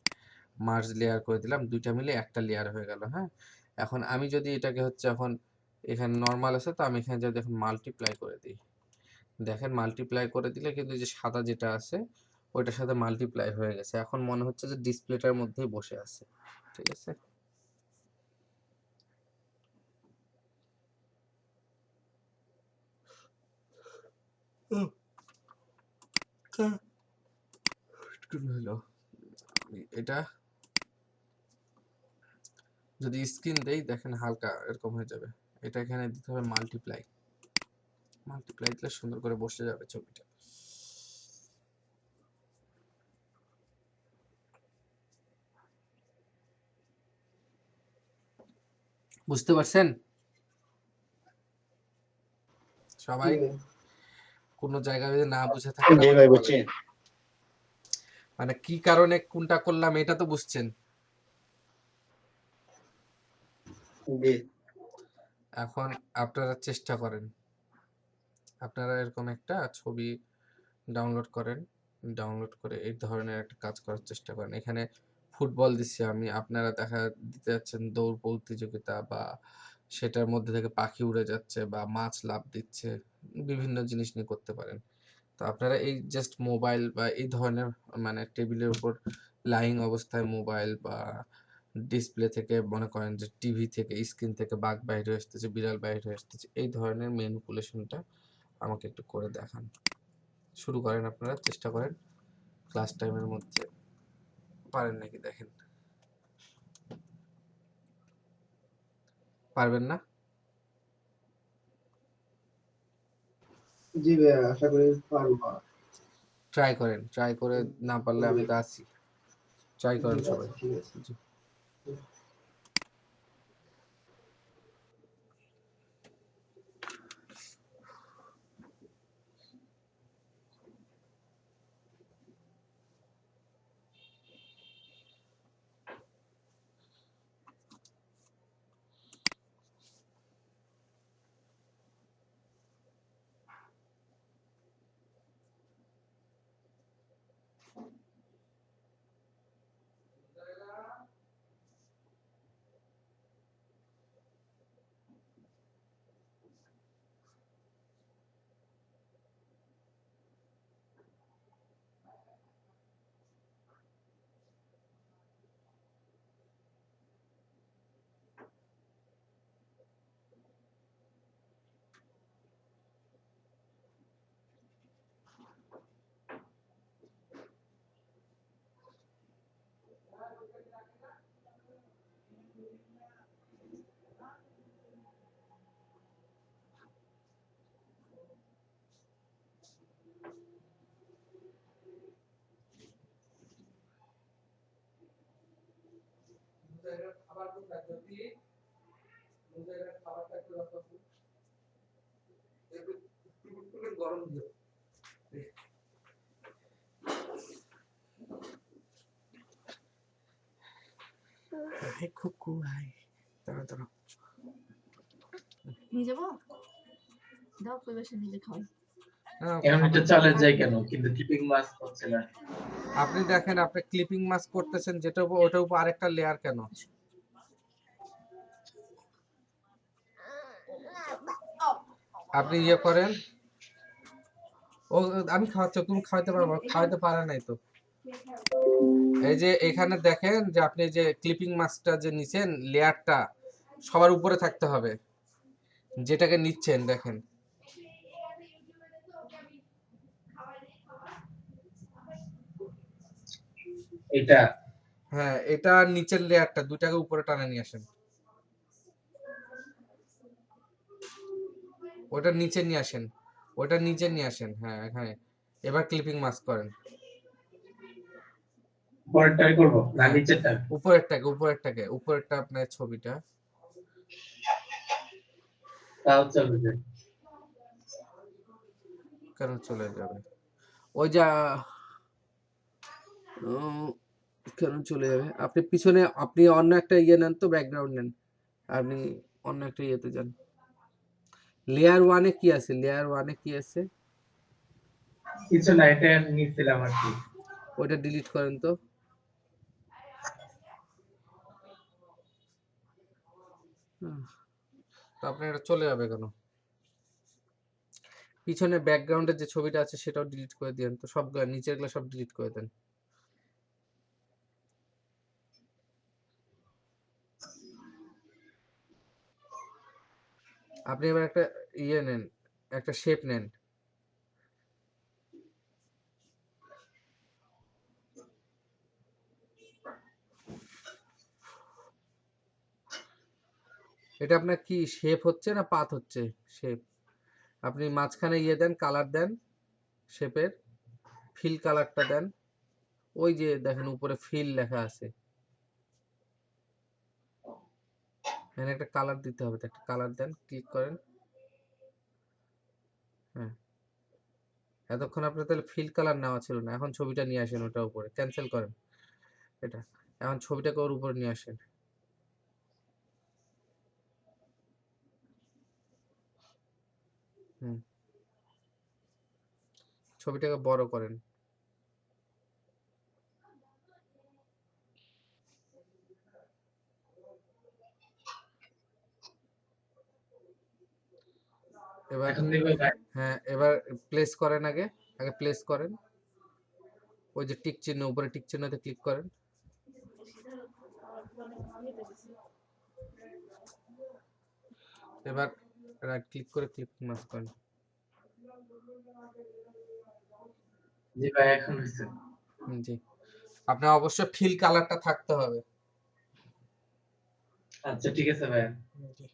Speaker 2: মার্জ লেয়ার করে দিলাম, দুইটা মিলে একটা লেয়ার হয়ে গেল। হ্যাঁ, এখন আমি যদি এটাকে হচ্ছে এখন এখানে নর্মাল আছে, তো আমি এখানে যদি এখন মাল্টিপ্লাই করে দিই, দেখেন মাল্টিপ্লাই করে দিলে কিন্তু এই যে সাদা যেটা আছে ওইটার সাথে মাল্টিপ্লাই হয়ে গেছে। এখন মনে হচ্ছে যে ডিসপ্লেটার মধ্যেই বসে আছে। ঠিক আছে, হলো এটা যদি স্ক্রিন দেই দেখেন হালকা এরকম হয়ে যাবে। এটা এখানে দিতে হবে মাল্টিপ্লাই, মাল্টিপ্লাই দিলে সুন্দর করে বসে যাবে ছবিটা। বুঝতে পারছেন সবাই? কোন জায়গায় যদি না বুঝে থাকে
Speaker 5: জি ভাই বুঝছি।
Speaker 2: মানে কি কারণে কোনটা করলাম এটা তো বুঝছেন।
Speaker 5: জি
Speaker 2: এখন আপনারা চেষ্টা করেন, আপনারা এরকম একটা ছবি ডাউনলোড করেন, ডাউনলোড করে এই ধরনের একটা কাজ করার চেষ্টা করেন। এখানে ফুটবল দিচ্ছি আমি, আপনারা দেখা দিতে যাচ্ছেন দৌড় প্রতিযোগিতা, বা সেটার মধ্যে থেকে পাখি উড়ে যাচ্ছে বা মাছ লাফ দিচ্ছে, বিভিন্ন জিনিস নিয়ে করতে পারেন। তো আপনারা এই জাস্ট মোবাইল বা এই ধরনের মানে টেবিলের উপর লাইং অবস্থায় মোবাইল বা ডিসপ্লে থেকে মনে করেন যে টিভি থেকে স্ক্রিন থেকে বাঘ বাইরে আসতেছে, বিড়াল বাইরে আসতেছে, এই ধরনের ম্যানিপুলেশনটা আমাকে একটু করে দেখান। শুরু করেন, আপনারা চেষ্টা করেন ক্লাস টাইমের মধ্যে পারেন নাকি দেখেন। পারবেন না?
Speaker 6: জি ভাইয়া, আশা করি পারবো।
Speaker 2: ট্রাই করেন, ট্রাই করে না পারলে আমি তো আছি, ট্রাই করেন
Speaker 6: ঠিক
Speaker 2: সবাই।
Speaker 6: আছে, ঠিক আছে।
Speaker 2: জি। গরম খুকু ভাই, দাঁড়া দাঁড়া,
Speaker 7: নিয়ে যাবো, দাও পরিবেশে নিজে খাও।
Speaker 1: এখন এটা চলে যায় কেন কিন্তু ক্লিপিং মাস্ক হচ্ছে না?
Speaker 2: আপনি দেখেন আপনি ক্লিপিং মাস্ক করতেছেন, যেটা ওটার উপর আরেকটা লেয়ার কেন? আপনি ইয়ে করেন, ও আমি খাওয়াচ্ছি, তুমি খাওয়াতে পারবো? খাওয়াতে পারে নাই তো। এই যে এখানে দেখেন যে আপনি যে ক্লিপিং মাস্কটা যে নিছেন লেয়ারটা সবার উপরে থাকতে হবে, যেটাকে নিচ্ছেন দেখেন।
Speaker 1: এটা
Speaker 2: হ্যাঁ, এটা নিচের লেয়ারটা দুটাকে উপরে টানে নিয়ে আসেন, ওটা নিচে নিয়ে আসেন, ওটা নিচে নিয়ে আসেন। হ্যাঁ এখানে এবার ক্লিপিং মাস্ক করেন।
Speaker 1: পরেরটাই করব না নিচেরটা?
Speaker 2: উপরেরটাকে উপরেরটা আপনার ছবিটা।
Speaker 1: তাও চলবে?
Speaker 2: কেন চলে যাবে? ওই যা কেন চলে যাবে? আপনি পিছনে আপনি অন্য একটা ইয়ে নেন তো, ব্যাকগ্রাউন্ড নেন, আপনি অন্য একটা ইয়েতে যান। লেয়ার ওয়ানে কি আছে? লেয়ার ওয়ানে কি আছে?
Speaker 1: কিছু না, এটা নিচ্ছিলাম আর কি।
Speaker 2: ওইটা ডিলিট করেন তো। তো আপনার এটা চলে যাবে কেন? পিছনে ব্যাকগ্রাউন্ডের যে ছবিটা আছে সেটাও ডিলিট করে দিয়েন তো, সবগুলো নিচেরগুলো সব ডিলিট করে দেন। আপনি এবার একটা ইয়ে নেন, একটা শেপ নেন। এটা আপনার কি শেপ হচ্ছে না পাত হচ্ছে? শেপ। আপনি মাঝখানে ইয়ে দেন, কালার দেন শেপের, ফিল কালারটা দেন। ওই যে দেখেন উপরে ফিল লেখা আছে, এখানে একটা কালার দিতে হবে, তো একটা কালার দেন, ক্লিক করেন। হ্যাঁ, এতক্ষণ আপনার তাহলে ফিল কালার নেওয়া ছিল না, এখন ছবিটা নিয়ে আসেন ওটার উপরে, ক্যান্সেল করেন এটা। এখন ছবিটাকে ওর উপরে নিয়ে আসেন। হুম, ছবিটাকে বড় করেন। এবার
Speaker 1: এখন দেখবে ভাই,
Speaker 2: হ্যাঁ, এবার প্লেস করেন, আগে আগে প্লেস করেন। ওই যে টিক চিহ্ন, উপরে টিক চিহ্নতে ক্লিক করেন। এবার রাইট ক্লিক করে ক্লিক মাস্ক করেন।
Speaker 1: জি ভাই এখন হয়েছে।
Speaker 2: জি, আপনার অবশ্যই ফিল কালারটা থাকতে হবে।
Speaker 1: আচ্ছা ঠিক আছে ভাই।
Speaker 2: জি।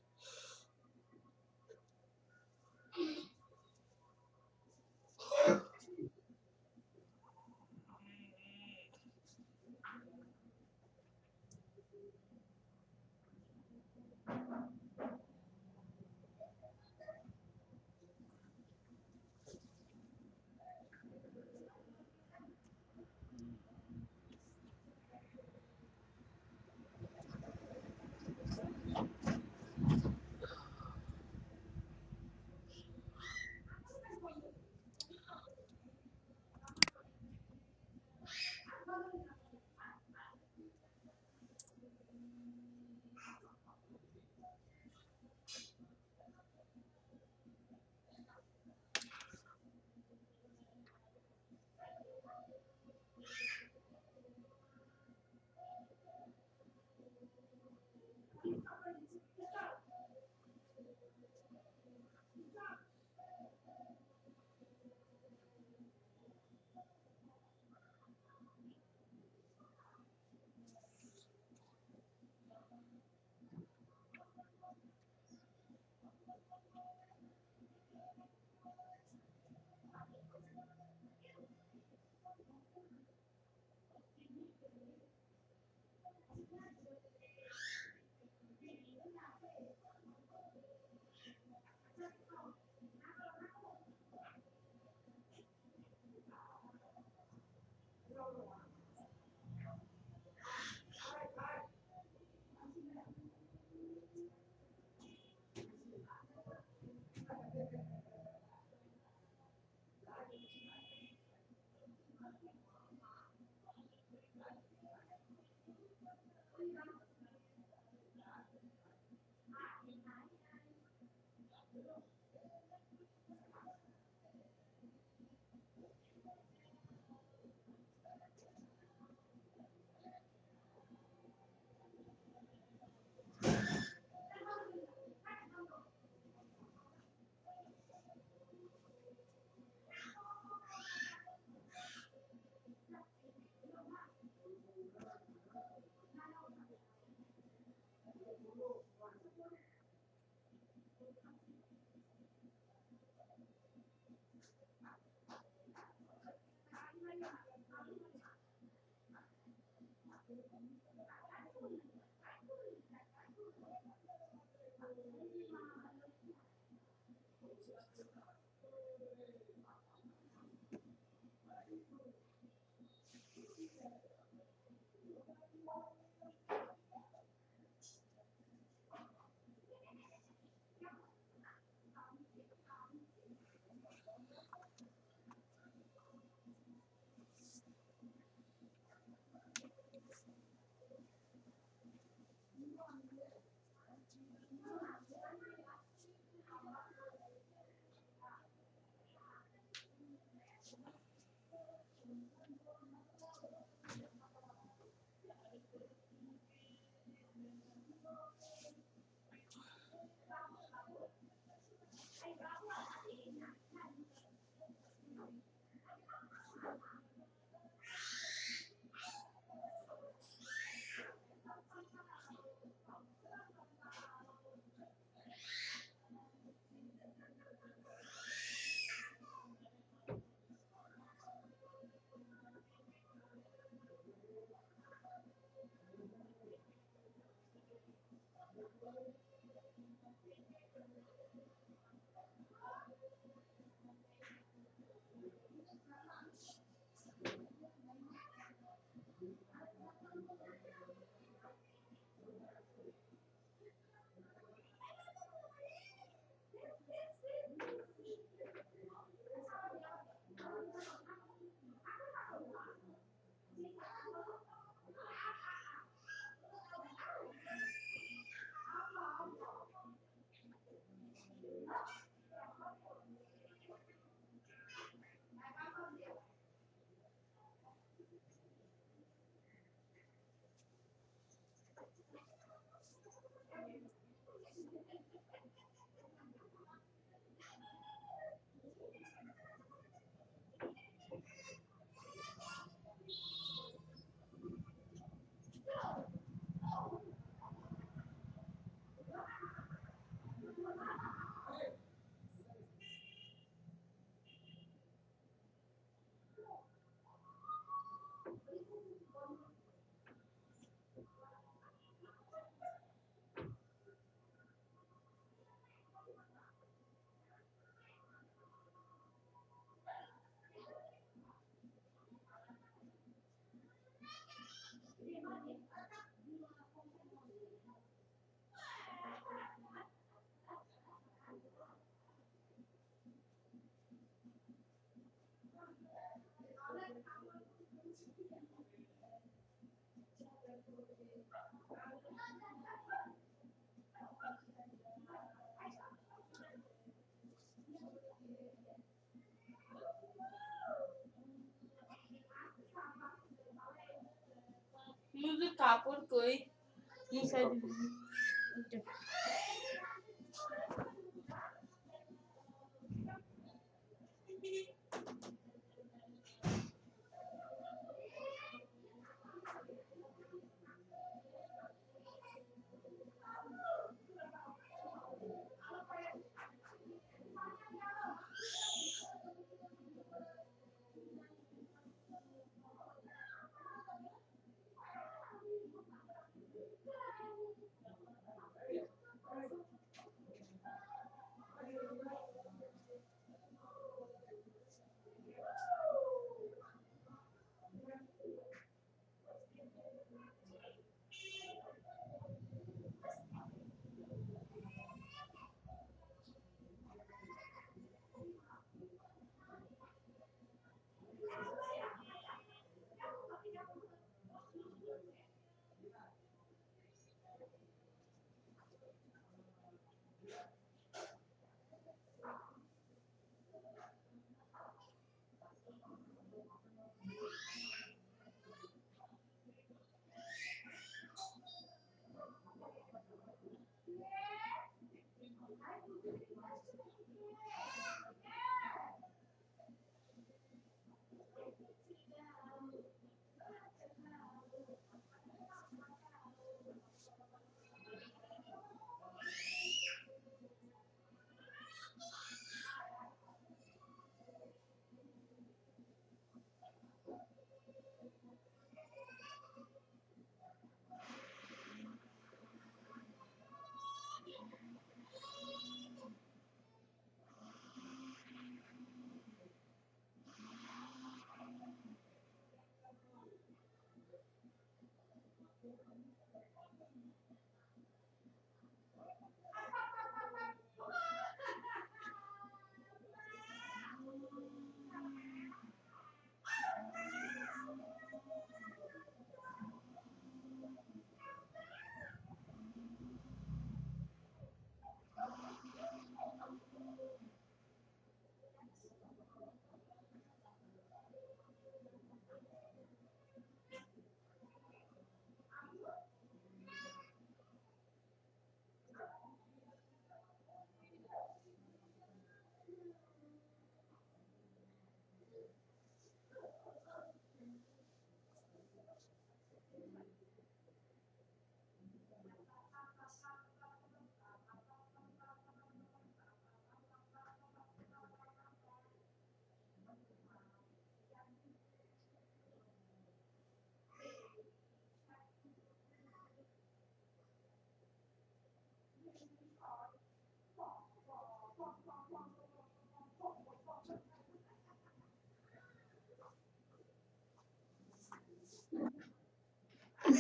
Speaker 4: मुझे कापड़ कोई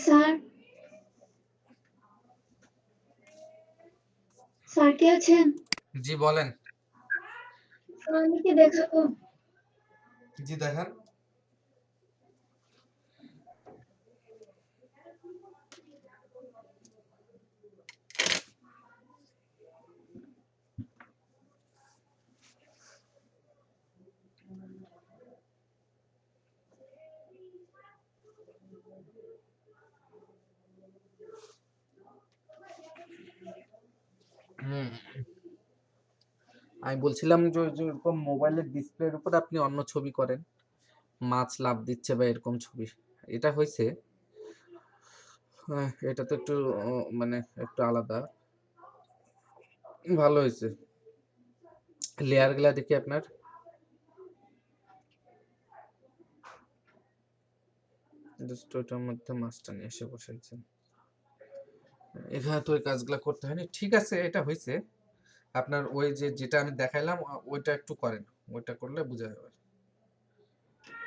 Speaker 4: স্যার স্যার কে আছেন?
Speaker 2: জি বলেন।
Speaker 4: স্যার আমি কি দেখাবো?
Speaker 2: জি দেখান। হুম, আমি বলছিলাম যে ওই যে এরকম মোবাইলের ডিসপ্লের উপর আপনি অন্য ছবি করেন, মাছ লাফ দিচ্ছে বা এরকম ছবি, এটা হয়েছে। হ্যাঁ, এটা তো একটু মানে একটু আলাদা, ভালো হয়েছে। লেয়ার গুলা দেখি আপনার। জাস্ট ওইটার মধ্যে মাছটা নিয়ে এসে বসেছেন, এখানে তো ওই কাজগুলা করতে হয়নি। ঠিক আছে, এটা হয়েছে। আপনার ওই যে যেটা আমি দেখাইলাম ওইটা একটু করেন, ওইটা করলে বোঝা যাবে।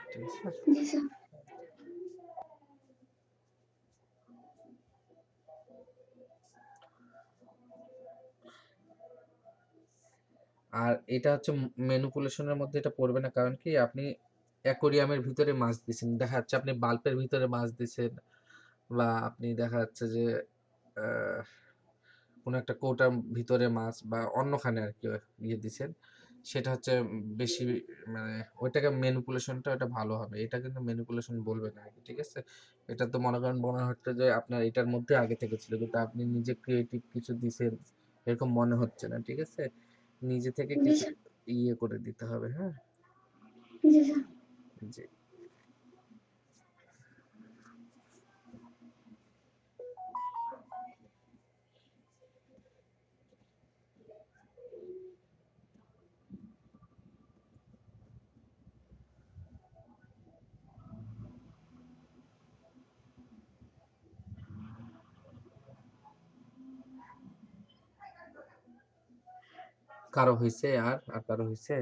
Speaker 2: ঠিক আছে।
Speaker 4: জি স্যার।
Speaker 2: আর এটা হচ্ছে ম্যানিপুলেশনের মধ্যে এটা পড়বে না, কারণ কি আপনি অ্যাকোরিয়ামের ভিতরে মাছ দিছেন, দেখা যাচ্ছে আপনি বাল্বের ভিতরে মাছ দিছেন, বা আপনি দেখা যাচ্ছে যে আহ, কোনো একটা কৌটার ভিতরে মাছ বা অন্যখানে আর কি ইয়ে দিছেন, সেটা হচ্ছে বেশি মানে ওইটাকে ম্যানিপুলেশনটা ওটা ভালো হবে। এটা কিন্তু ম্যানিপুলেশন বলবে না আর কি, ঠিক আছে। এটা তো মনে করেন মনে হচ্ছে যে আপনার এটার মধ্যে আগে থেকে ছিল, কিন্তু আপনি নিজে ক্রিয়েটিভ কিছু দিছেন এরকম মনে হচ্ছে না, ঠিক আছে। নিজে থেকে
Speaker 4: জি
Speaker 2: কিছু
Speaker 4: স্যার।
Speaker 2: ইয়ে করে দিতে হবে, হ্যাঁ।
Speaker 4: জি স্যার।
Speaker 2: জি। কারো হয়েছে? আর কারো হয়েছে?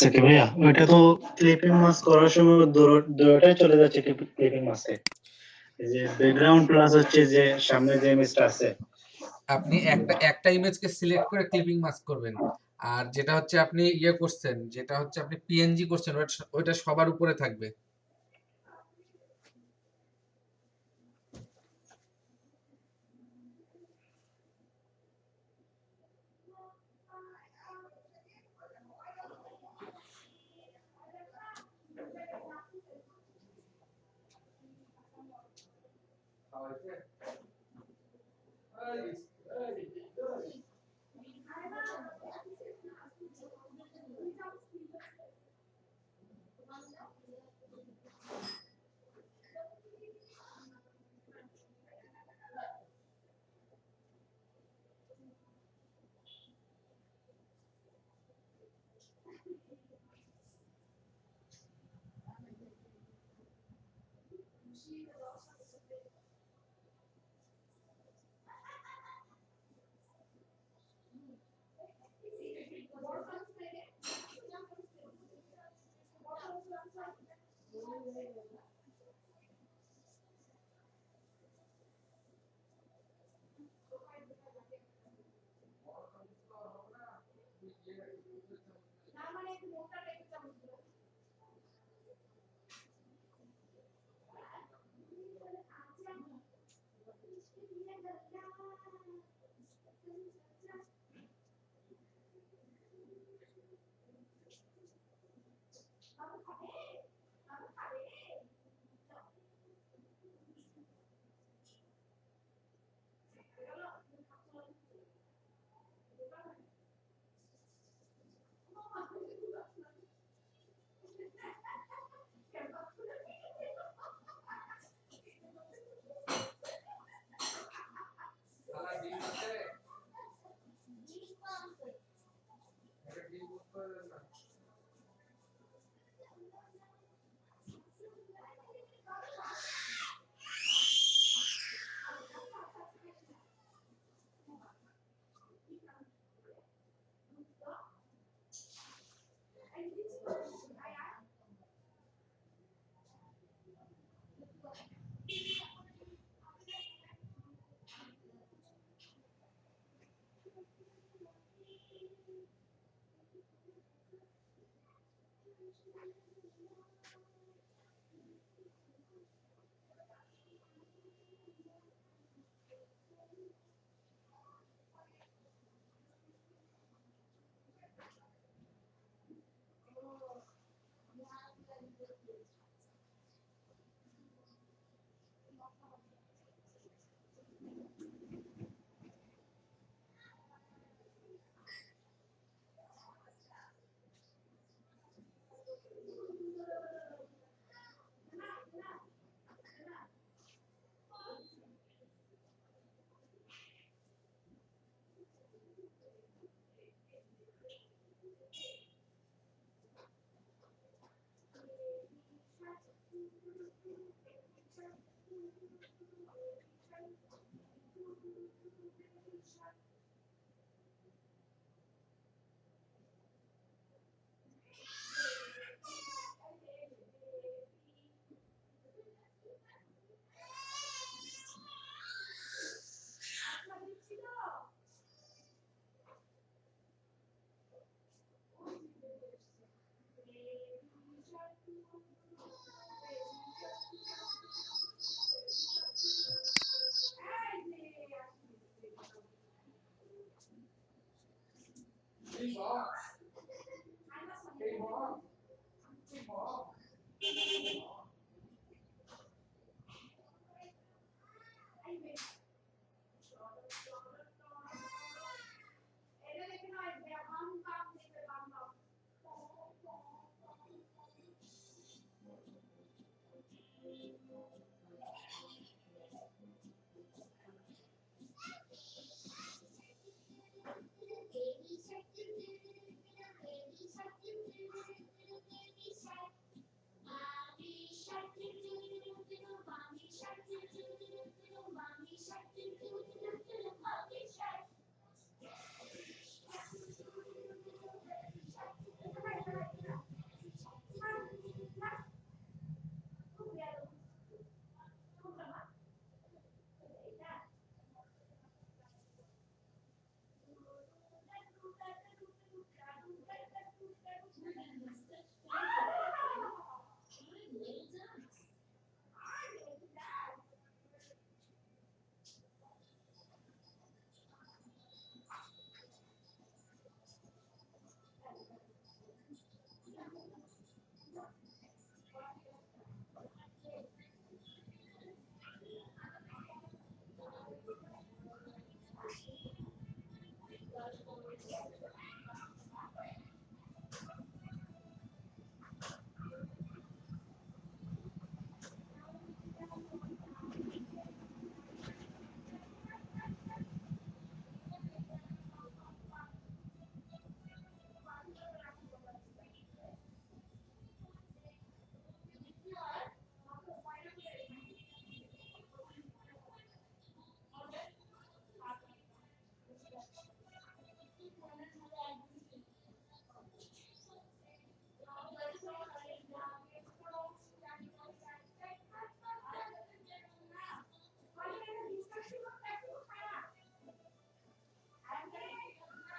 Speaker 5: সাকিব ভাইয়া, ওইটা তো ক্লিপিং মাস্ক করার সময় দুটোটাই চলে যাচ্ছে ক্লিপিং মাস্কে। এই যে ব্যাকগ্রাউন্ড প্লাস হচ্ছে যে সামনে যে ইমেজটা আছে।
Speaker 2: আপনি একটা একটা ইমেজকে সিলেক্ট করে ক্লিপিং মাস্ক করবেন, আর যেটা হচ্ছে আপনি ইয়ে করছেন, যেটা হচ্ছে আপনি পিএনজি করছেন, ওইটা সবার উপরে থাকবে।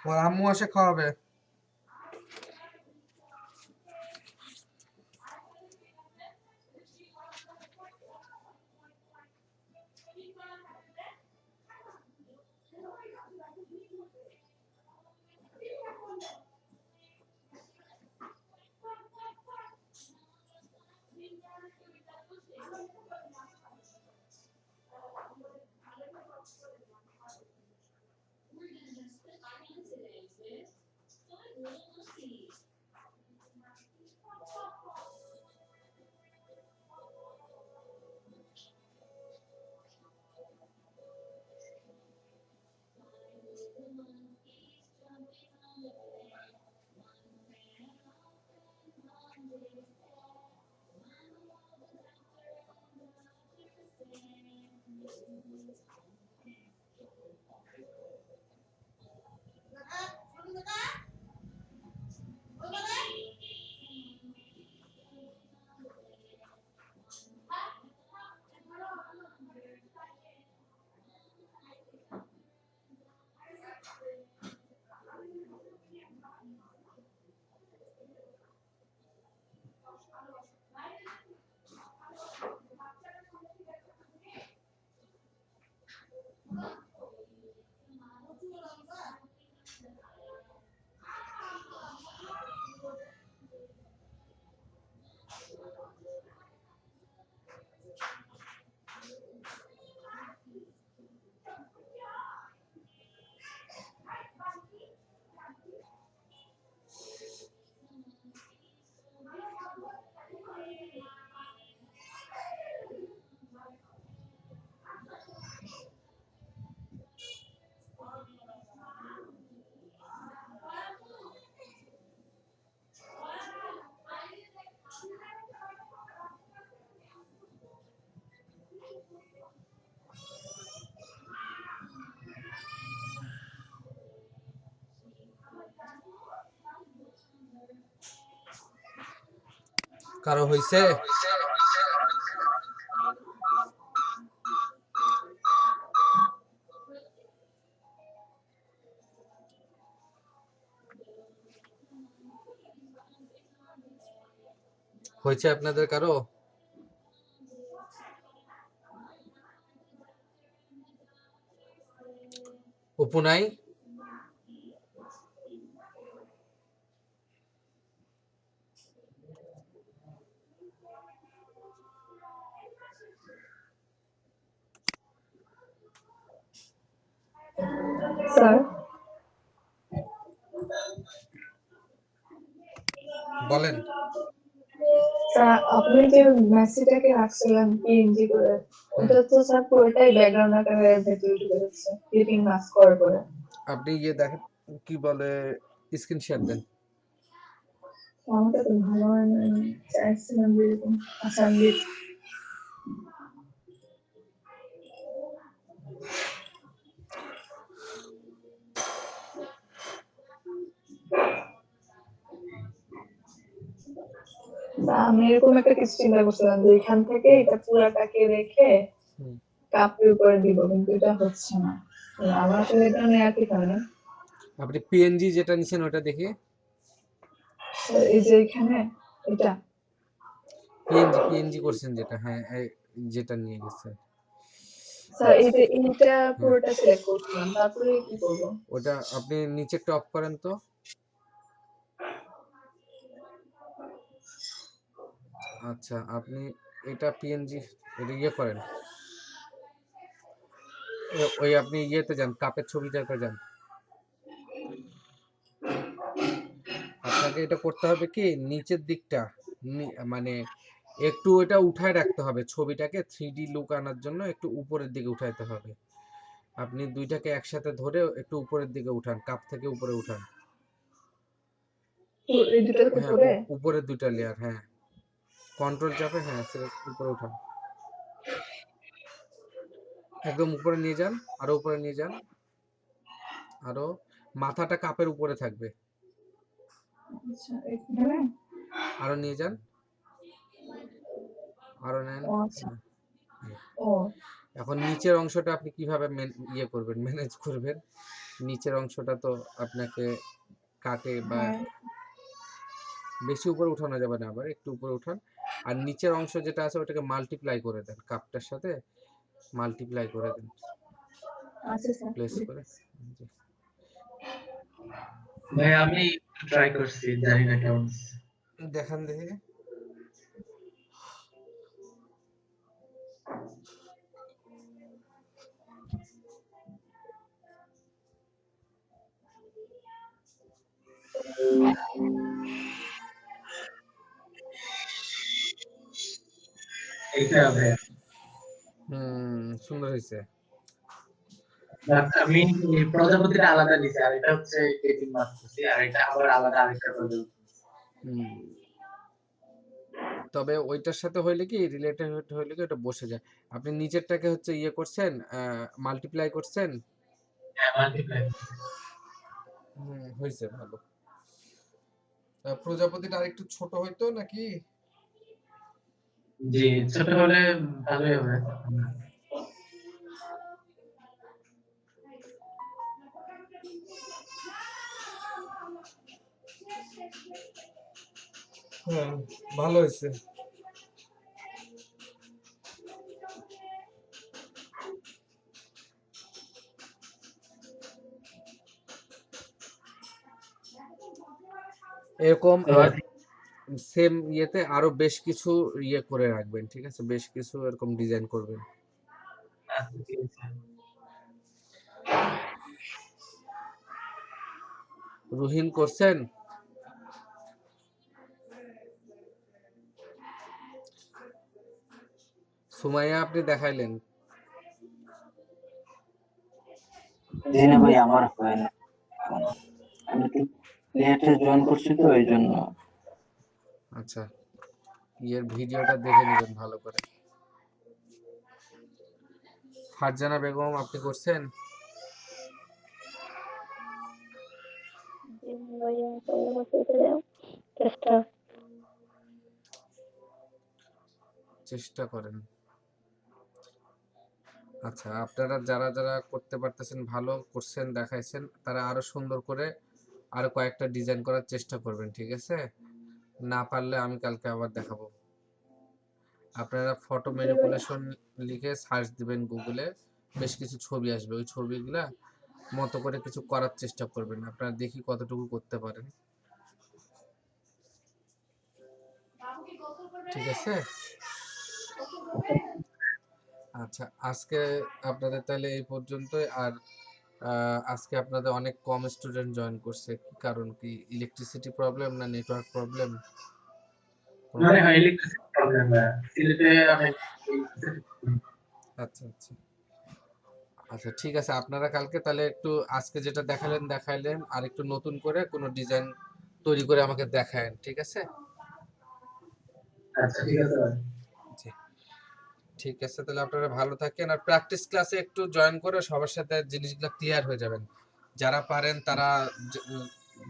Speaker 2: ওর আম্মু আসে খাওয়াবে। কারো হইছে? হয়েছে আপনাদের কারো? অপু নাই?
Speaker 4: স্যার
Speaker 2: বলেন।
Speaker 4: স্যার আপনি যে মেসিটাকে রাখছিলেন পিএনজি করে ওটা তো স্যার পুরোটাই ব্যাকগ্রাউন্ড আকারে ভেতরে ঢুকে যাচ্ছে ক্লিপিং মাস্ক করার পরে।
Speaker 2: আপনি ইয়ে দেখেন কি বলে, স্ক্রিন শেয়ার দেন।
Speaker 4: আমাকে তো ভালো হয় না চাইছিলাম যে এরকম। আচ্ছা আমি দিচ্ছি। তা আমি এরকম একটা কিছু চিন্তা করছিলাম যে এখান থেকে এটা পুরাটাকে রেখে
Speaker 2: হুম।
Speaker 4: কাপের উপরে দিব কিন্তু এটা হচ্ছে না। তো আমার আসলে এটা নেওয়া ঠিক হয় না।
Speaker 2: আপনি পিএনজি যেটা নিছেন ওটা দেখি।
Speaker 4: স্যার এই যে এখানে এটা
Speaker 2: পিএনজি করছেন যেটা, হ্যাঁ যেটা নিয়ে গেছেন
Speaker 4: স্যার এই যে এইটা পুরোটা সিলেক্ট করছিলাম তারপরে কি করবো?
Speaker 2: ওটা আপনি নিচে টপ করেন তো। আচ্ছা আপনি এটা পিএনজি এটা ইয়ে করেন, ওই আপনি ইয়েতে যান, কাপের ছবিটাতে যান। আপনাকে এটা করতে হবে কি নিচের দিকটা মানে একটু এটা উঠায় রাখতে হবে, ছবিটাকে 3D লুক আনার জন্য একটু উপরের দিকে উঠাইতে হবে। আপনি দুইটাকে একসাথে ধরে একটু উপরের দিকে উঠান, কাপ থেকে উপরে উঠান।
Speaker 4: এই দুটার
Speaker 2: হ্যাঁ
Speaker 4: উপরে
Speaker 2: উপরের দুইটা লেয়ার, হ্যাঁ কন্ট্রোল চাপে হ্যাঁ উপরে উঠান, একদম উপরে নিয়ে যান, আরো উপরে নিয়ে যান, আরো মাথাটা কাপের উপরে থাকবে,
Speaker 4: আচ্ছা এখানে
Speaker 2: আরো নিয়ে যান, আরো নেন।
Speaker 4: ও আচ্ছা
Speaker 2: হ্যাঁ।
Speaker 4: ও
Speaker 2: এখন নিচের অংশটা আপনি কিভাবে ইয়ে করবেন, ম্যানেজ করবেন? নিচের অংশটা তো আপনাকে কাটে বা
Speaker 4: হ্যাঁ
Speaker 2: বেশি উপরে উঠানো যাবে না, আবার একটু উপরে উঠান। আর নিচের অংশ যেটা আছে ওটাকে মাল্টিপ্লাই করে দেন, কাপটার সাথে মাল্টিপ্লাই করে দেন,
Speaker 4: আচ্ছা স্যার
Speaker 2: প্লেস করে।
Speaker 1: ভাই আমি ট্রাই করছি, জানি না কেমন হচ্ছে।
Speaker 2: দেখান দেখে।
Speaker 1: এটা ভাই
Speaker 2: সুন্দর হয়েছে।
Speaker 1: আমি এই প্রজাপতিটা আলাদা নিছি, আর এটা হচ্ছে ক্লিপিং মাস্ক করছি, আর এটা আবার আলাদা আরেকটা প্রজাপতি।
Speaker 2: হুম, তবে ওইটার সাথে হইলে কি রিলেটেড হইলে কি ওটা বসে যায়। আপনি নিচেরটাকে হচ্ছে ইয়ে করছেন, মাল্টিপ্লাই করছেন।
Speaker 1: হ্যাঁ মাল্টিপ্লাই।
Speaker 2: হয়েছে ভালো। প্রজাপতিটা আরেকটু ছোট হইতো নাকি?
Speaker 1: জি ছোট হলে ভালোই হবে।
Speaker 2: হ্যাঁ ভালো হয়েছে। এরকম সেম ইয়েতে আরো বেশ কিছু ইয়ে করে রাখবেন, ঠিক আছে? বেশ কিছু এরকম ডিজাইন করবেন।
Speaker 1: আচ্ছা ঠিক আছে।
Speaker 2: রুহিন করছেন? সুমাইয়া আপনি দেখাইলেন?
Speaker 8: জি না ভাই আমার হয় না, আমি তো লেটে জয়েন করছি তো এই জন্য।
Speaker 2: আচ্ছা ইয়ের ভিডিওটা দেখে নেবেন ভালো করে। ফারজানা বেগম আপনি করছেন? চেষ্টা করেন। আচ্ছা, আপনারা যারা যারা করতে পারতেছেন, ভালো করছেন, দেখাইছেন, তারা আরো সুন্দর করে আরো কয়েকটা ডিজাইন করার চেষ্টা করবেন, ঠিক আছে? না পারলে আমি কালকে আবার দেখাবো। আপনারা ফটো ম্যানিপুলেশন লিখে সার্চ দিবেন গুগলে, বেশ কিছু ছবি আসবে, ওই ছবিগুলা মতো করে কিছু করার চেষ্টা করবেন। আপনারা দেখি কতটুকু করতে পারেন, ঠিক আছে? আচ্ছা, আজকে আপনাদের তাহলে এই পর্যন্তই। আর আজকে আপনাদের অনেক কম স্টুডেন্ট জয়েন করছে, কি কারণ? কি ইলেকট্রিসিটি প্রবলেম না নেটওয়ার্ক প্রবলেম?
Speaker 1: মানে হয় ইলেকট্রিসিটি প্রবলেম সিলেটে অনেক
Speaker 2: আচ্ছা আচ্ছা আচ্ছা, ঠিক আছে। আপনারা কালকে তাহলে একটু আজকে যেটা দেখাইলেন আর একটু নতুন করে কোনো ডিজাইন তৈরি করে আমাকে দেখায়েন, ঠিক আছে?
Speaker 1: আচ্ছা ঠিক আছে ভাই।
Speaker 2: জি, ঠিক আছে। তাহলে আপনারা ভালো থাকেন, আর প্র্যাকটিস ক্লাসে একটু জয়েন করে সবার সাথে জিনিসগুলো ক্লিয়ার হয়ে যাবেন। যারা পারেন তারা,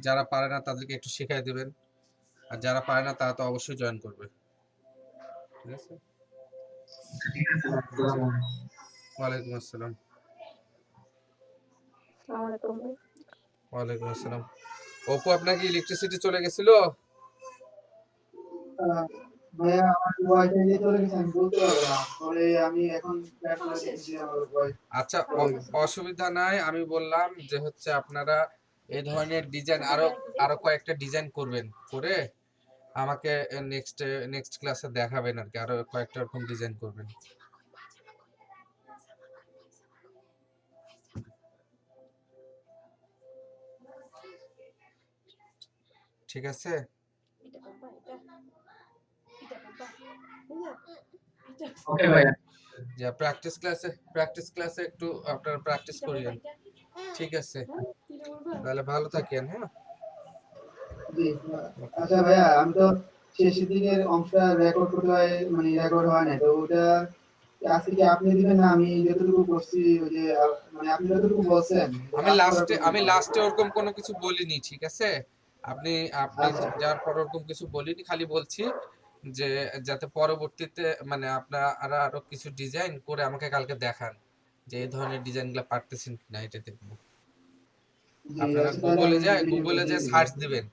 Speaker 2: যারা পারে না তাদেরকে একটু শিখিয়ে দিবেন, আর যারা পারে না তারা তো অবশ্যই জয়েন করবে, ঠিক আছে?
Speaker 1: ঠিক আছে ভাই, আসসালামু আলাইকুম।
Speaker 2: ওয়ালাইকুম আসসালাম। ওয়ালাইকুম আসসালাম। অপু, আপনার কি ইলেকট্রিসিটি চলে গেছিল?
Speaker 6: ভাইয়া আমার ওয়াইফাই দিয়ে চলে গেছে, আমি বলতে পারবো না। পরে আমি এখন ট্র্যাক করে দেখেছি আমার ওয়াইফাই
Speaker 2: আচ্ছা,
Speaker 6: চলে গেছে।
Speaker 2: অসুবিধা নাই। আমি বললাম যে হচ্ছে আপনারা এই ধরনের ডিজাইন আরো কয়েকটা ডিজাইন করবেন, করে আমাকে নেক্সট ক্লাসে দেখাবেন আর কি। আরো কয়েকটা এরকম ডিজাইন করবেন, ঠিক আছে?
Speaker 1: ওকে ভাইয়া।
Speaker 2: যে প্র্যাকটিস ক্লাসে একটু আপনারা প্র্যাকটিস করিয়েন, ঠিক আছে? তাহলে ভালো থাকেন, হ্যাঁ?
Speaker 6: জি। আচ্ছা ভাইয়া, আমি তো শেষের দিকের অংশটা রেকর্ড করতে হয়, মানে রেকর্ড হয় না, তো ওটা আজকে কি আপনি দিবেন না আমি যতটুকু করছি ওই যে মানে আপনি যতটুকু বলছেন
Speaker 2: আমি লাস্টে ওরকম কোনো কিছু বলিনি, ঠিক আছে? আপনি আপনি
Speaker 6: আচ্ছা
Speaker 2: যার পর ওরকম কিছু বলিনি, খালি বলছি যে যাতে পরবর্তীতে মানে আপনারা আরো কিছু ডিজাইন করে আমাকে কালকে দেখান, যে এই ধরনের ডিজাইনগুলো পারতেছেন কিনা, এটা দেখবো।
Speaker 6: জি,
Speaker 2: আপনারা
Speaker 6: আচ্ছা তাহলে আমি ভিডিও
Speaker 2: গুগলে যে
Speaker 6: দিয়ে দিব।
Speaker 2: সার্চ দিবেন,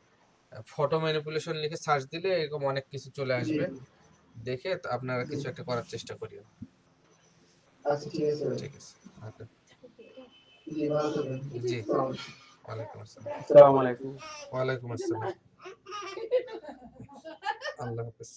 Speaker 2: ফটো ম্যানিপুলেশন লিখে সার্চ দিলে এরকম অনেক কিছু চলে
Speaker 6: জি
Speaker 2: আসবে, দেখে তো আপনারা
Speaker 6: জি।
Speaker 2: কিছু একটা করার চেষ্টা করিও,
Speaker 6: আচ্ছা ঠিক আছে ভাই।
Speaker 2: ঠিক আছে? ওকে,
Speaker 6: জি, ভালো থাকবেন।
Speaker 2: জি,
Speaker 6: আসসালামু আলাইকুম।
Speaker 2: ওয়ালাইকুম আসসালাম।
Speaker 3: আসসালামু আলাইকুম।
Speaker 2: ওয়ালাইকুম আসসালাম। আল্লাহ হাফেজ।